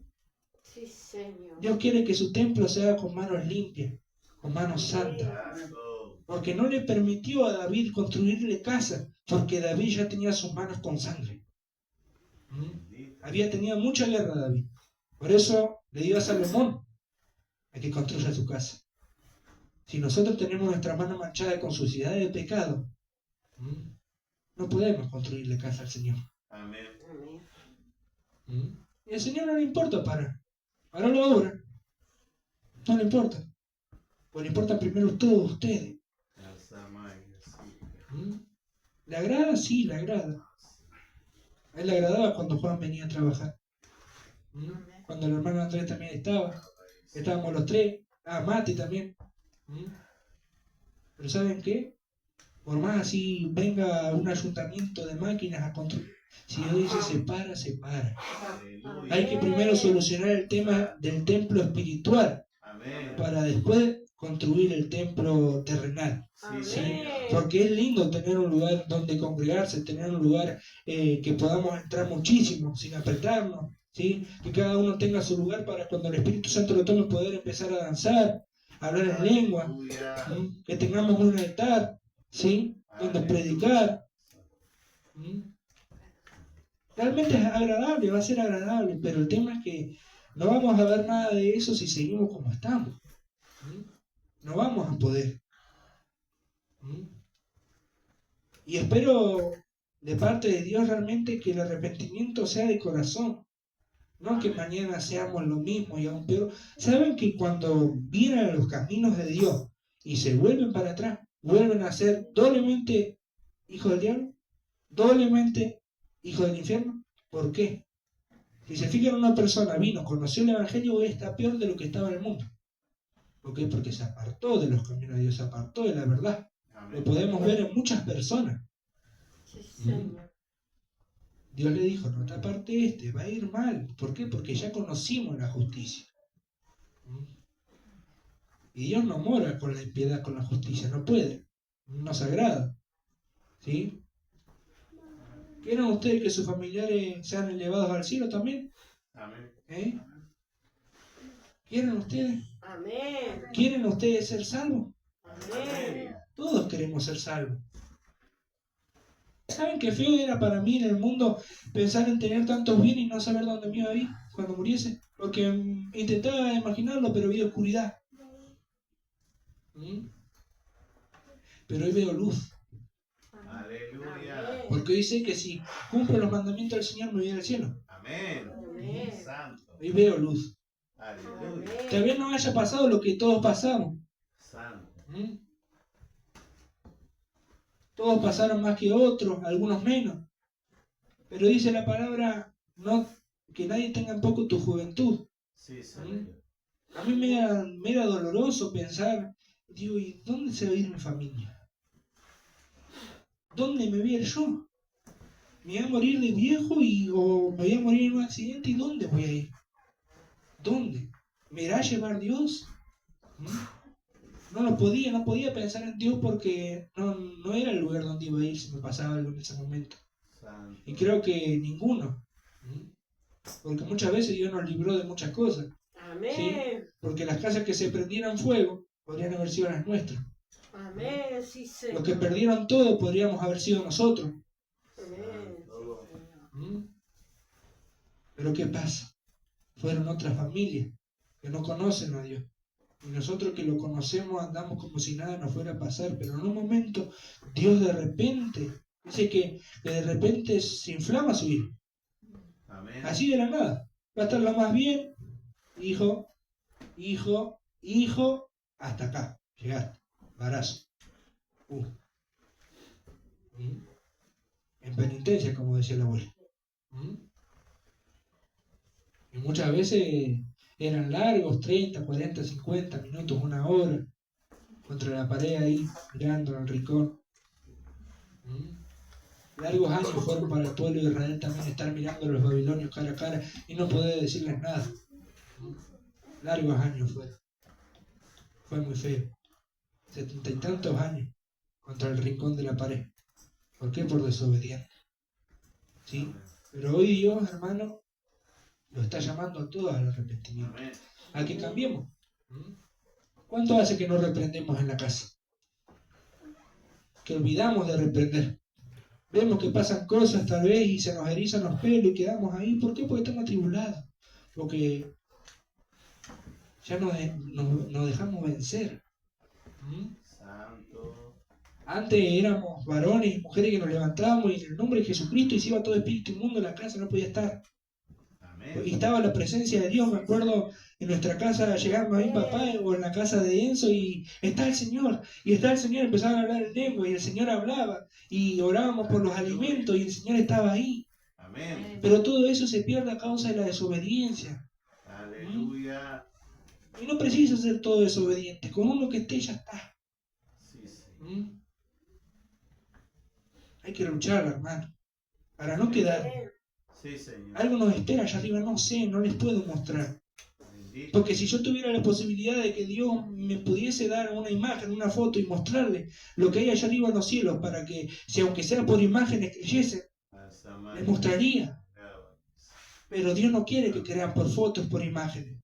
Sí, Señor. Dios quiere que su templo sea con manos limpias, con manos santas. Santo. Porque no le permitió a David construirle casa, porque David ya tenía sus manos con sangre. Bendito. Había tenido mucha guerra David. Por eso le dio a Salomón a que construya su casa. Si nosotros tenemos nuestra mano manchada con suciedad de pecado, no podemos construirle casa al Señor. Amén. Amén. Y al Señor no le importa para la obra. No le importa. Pues le importan primero todos ustedes. ¿Le agrada? Sí, le agrada. A él le agradaba cuando Juan venía a trabajar. Cuando el hermano Andrés también estaba. Estábamos los tres. Mati también. Pero ¿saben qué? Por más así venga un ayuntamiento de máquinas a construir, si Dios dice se para, se para. Aleluya. Hay que primero solucionar el tema del templo espiritual Amén. para después construir el templo terrenal. Sí, ¿Sí? Señor. Porque es lindo tener un lugar donde congregarse, tener un lugar que podamos entrar muchísimo sin apretarnos, ¿sí? Que cada uno tenga su lugar para cuando el Espíritu Santo lo tome poder empezar a danzar, a hablar en lengua, Aleluya. que tengamos un altar, ¿sí? Donde predicar. Realmente es agradable, va a ser agradable, pero el tema es que no vamos a ver nada de eso si seguimos como estamos. No vamos a poder. Y espero de parte de Dios realmente que el arrepentimiento sea de corazón. No que mañana seamos lo mismo y aún peor. ¿Saben que cuando vienen a los caminos de Dios y se vuelven para atrás, vuelven a ser doblemente hijos del diablo? ¿Doblemente hijos del infierno? ¿Por qué? Si se fijan, una persona vino, conoció el Evangelio, hoy está peor de lo que estaba en el mundo. ¿Por qué? Porque se apartó de los caminos de Dios, se apartó de la verdad. Lo Amén. podemos ver en muchas personas. Sí, Señor. Dios le dijo, no te apartes, va a ir mal. ¿Por qué? Porque ya conocimos la justicia. Y Dios no mora con la impiedad, con la justicia, no puede. No se agrada. ¿Sí? ¿Quieren ustedes que sus familiares sean elevados al cielo también? Amén. ¿Eh? ¿Quieren ustedes? Amén. ¿Quieren ustedes ser salvos? Amén. Todos queremos ser salvos. ¿Saben qué feo era para mí en el mundo pensar en tener tantos bienes y no saber dónde me iba a ir cuando muriese? Porque intentaba imaginarlo, pero vi oscuridad. Pero hoy veo luz. Aleluya. Porque hoy sé que si cumplo los mandamientos del Señor me voy al cielo. Amén. Amén. Santo. Hoy veo luz. Aleluya. Tal vez no haya pasado lo que todos pasamos. Santo. Todos pasaron más que otros, algunos menos. Pero dice la palabra, no, que nadie tenga en poco tu juventud. Sí, Señor. A mí me era doloroso pensar, digo, ¿y dónde se va a ir mi familia? ¿Dónde me voy a ir yo? ¿Me voy a morir de viejo o me voy a morir en un accidente? ¿Y dónde voy a ir? ¿Dónde? ¿Me irá a llevar Dios? No podía pensar en Dios porque no era el lugar donde iba a ir si me pasaba algo en ese momento. Santo. Y creo que ninguno. Porque muchas veces Dios nos libró de muchas cosas. Amén. Porque las casas que se prendieran fuego podrían haber sido las nuestras. Amén. Sí, Los Señor. que perdieron todo podríamos haber sido nosotros. Amén. Sí, Señor. Pero ¿qué pasa? Fueron otras familias que no conocen a Dios. Y nosotros que lo conocemos andamos como si nada nos fuera a pasar. Pero en un momento Dios de repente, dice que de repente se inflama su hijo. Amén. Así de la nada. Va a estar lo más bien. Hijo, hasta acá. Llegaste. Embarazo. en penitencia, como decía la abuela. Y muchas veces eran largos, 30, 40, 50 minutos, 1 hora, contra la pared ahí, mirando al rincón. Largos años fueron para el pueblo de Israel también estar mirando a los babilonios cara a cara y no poder decirles nada. Largos años fueron. Fue muy feo. 70 y tantos años contra el rincón de la pared. ¿Por qué? Por desobediente. ¿Sí? Pero hoy Dios, hermano, lo está llamando a todos al arrepentimiento. A que cambiemos. ¿Cuánto hace que no reprendemos en la casa? Que olvidamos de reprender. Vemos que pasan cosas tal vez y se nos erizan los pelos y quedamos ahí. ¿Por qué? Porque estamos atribulados. Porque ya nos dejamos vencer. Santo. Antes éramos varones y mujeres que nos levantábamos y en el nombre de Jesucristo y se iba todo espíritu inmundo en la casa, no podía estar. Amén. Y estaba la presencia de Dios. Me acuerdo en nuestra casa llegamos a mi papá o en la casa de Enzo y está el Señor. Y está el Señor, empezaban a hablar en lengua y el Señor hablaba. Y orábamos por los alimentos y el Señor estaba ahí. Amén. Pero todo eso se pierde a causa de la desobediencia. Aleluya. Y no precisa ser todo desobediente. Con uno que esté ya está. Sí, sí. Hay que luchar, hermano, para no quedar. Sí, Señor. Algo nos espera allá arriba, no sé, no les puedo mostrar. Bendito. Porque si yo tuviera la posibilidad de que Dios me pudiese dar una imagen, una foto y mostrarle lo que hay allá arriba en los cielos, para que, si aunque sea por imágenes creyesen, les mostraría. Pero Dios no quiere que crean por fotos, por imágenes.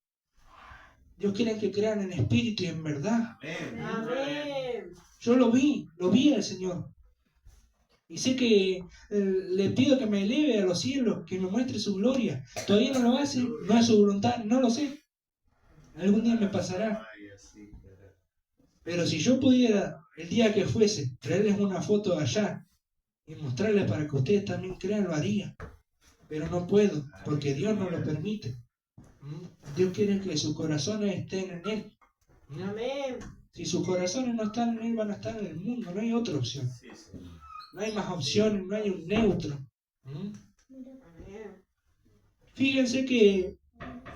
Dios quiere que crean en espíritu y en verdad. Amén. Amén. Yo lo vi al Señor. Y sé que le pido que me eleve a los cielos, que me muestre su gloria. Todavía no lo hace, no es su voluntad, no lo sé. Algún día me pasará. Pero si yo pudiera, el día que fuese, traerles una foto allá y mostrarles para que ustedes también crean, lo haría. Pero no puedo, porque Dios no lo permite. Dios quiere que sus corazones estén en Él. Amén. Si sus corazones no están en Él, van a estar en el mundo, no hay otra opción. Sí, Señor. No hay más opciones, no hay un neutro. Amén. Fíjense que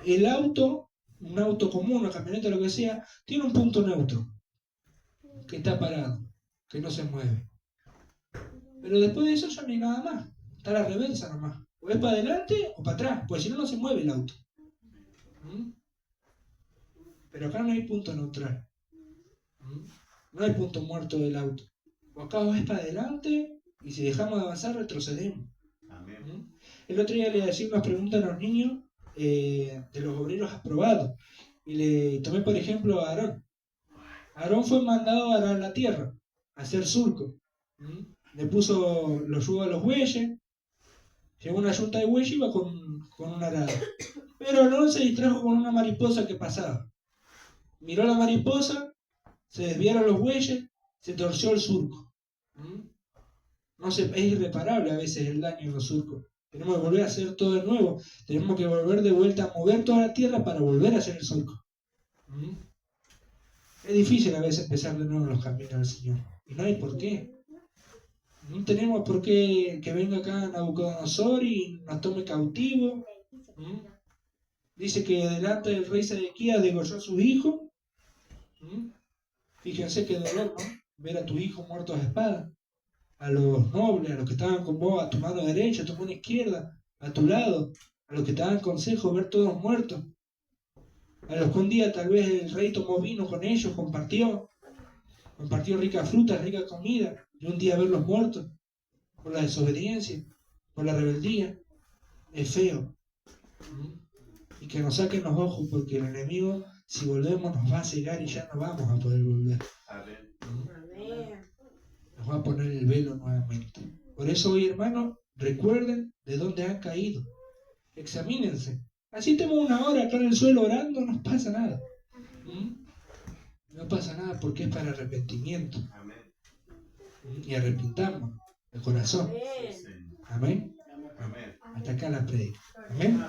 el auto, un auto común, una camioneta, lo que sea, tiene un punto neutro, que está parado, que no se mueve. Pero después de eso ya no hay nada más. Está la reversa nomás. O es para adelante o para atrás, porque si no, no se mueve el auto. Pero acá no hay punto neutral. No hay punto muerto del auto. O acá o es para adelante y si dejamos de avanzar retrocedemos. Amén. El otro día le hacía unas preguntas a los niños de los obreros aprobados. Y le tomé por ejemplo a Aarón. Aarón fue mandado a arar la tierra, a hacer surco. Le puso los yugos a los bueyes. Llegó una yunta de bueyes y iba con un arado. Pero Aarón se distrajo con una mariposa que pasaba. Miró la mariposa, se desviaron los bueyes, se torció el surco. No sé, es irreparable a veces el daño en los surcos. Tenemos que volver a hacer todo de nuevo. Tenemos que volver de vuelta a mover toda la tierra para volver a hacer el surco. Es difícil a veces empezar de nuevo los caminos del Señor. Y no hay por qué. No tenemos por qué que venga acá Nabucodonosor y nos tome cautivo. Dice que delante del rey Sedequías degolló a sus hijos. Fíjense qué dolor, ¿no? Ver a tus hijos muertos a espada. A los nobles, a los que estaban con vos, a tu mano derecha, a tu mano izquierda, a tu lado, a los que te daban consejos, ver todos muertos. A los que un día tal vez el rey tomó vino con ellos, compartió ricas frutas, rica comida, y un día verlos muertos por la desobediencia, por la rebeldía, es feo. Y que nos saquen los ojos, porque el enemigo, si volvemos, nos va a cegar y ya no vamos a poder volver. Amén. Nos va a poner el velo nuevamente. Por eso hoy, hermanos, recuerden de dónde han caído. Examínense. Así estemos 1 hora acá en el suelo orando, no pasa nada. No pasa nada porque es para arrepentimiento. Amén. Y arrepintamos el corazón. Sí, Señor. Amén. Amén. Hasta acá la predica. Amén.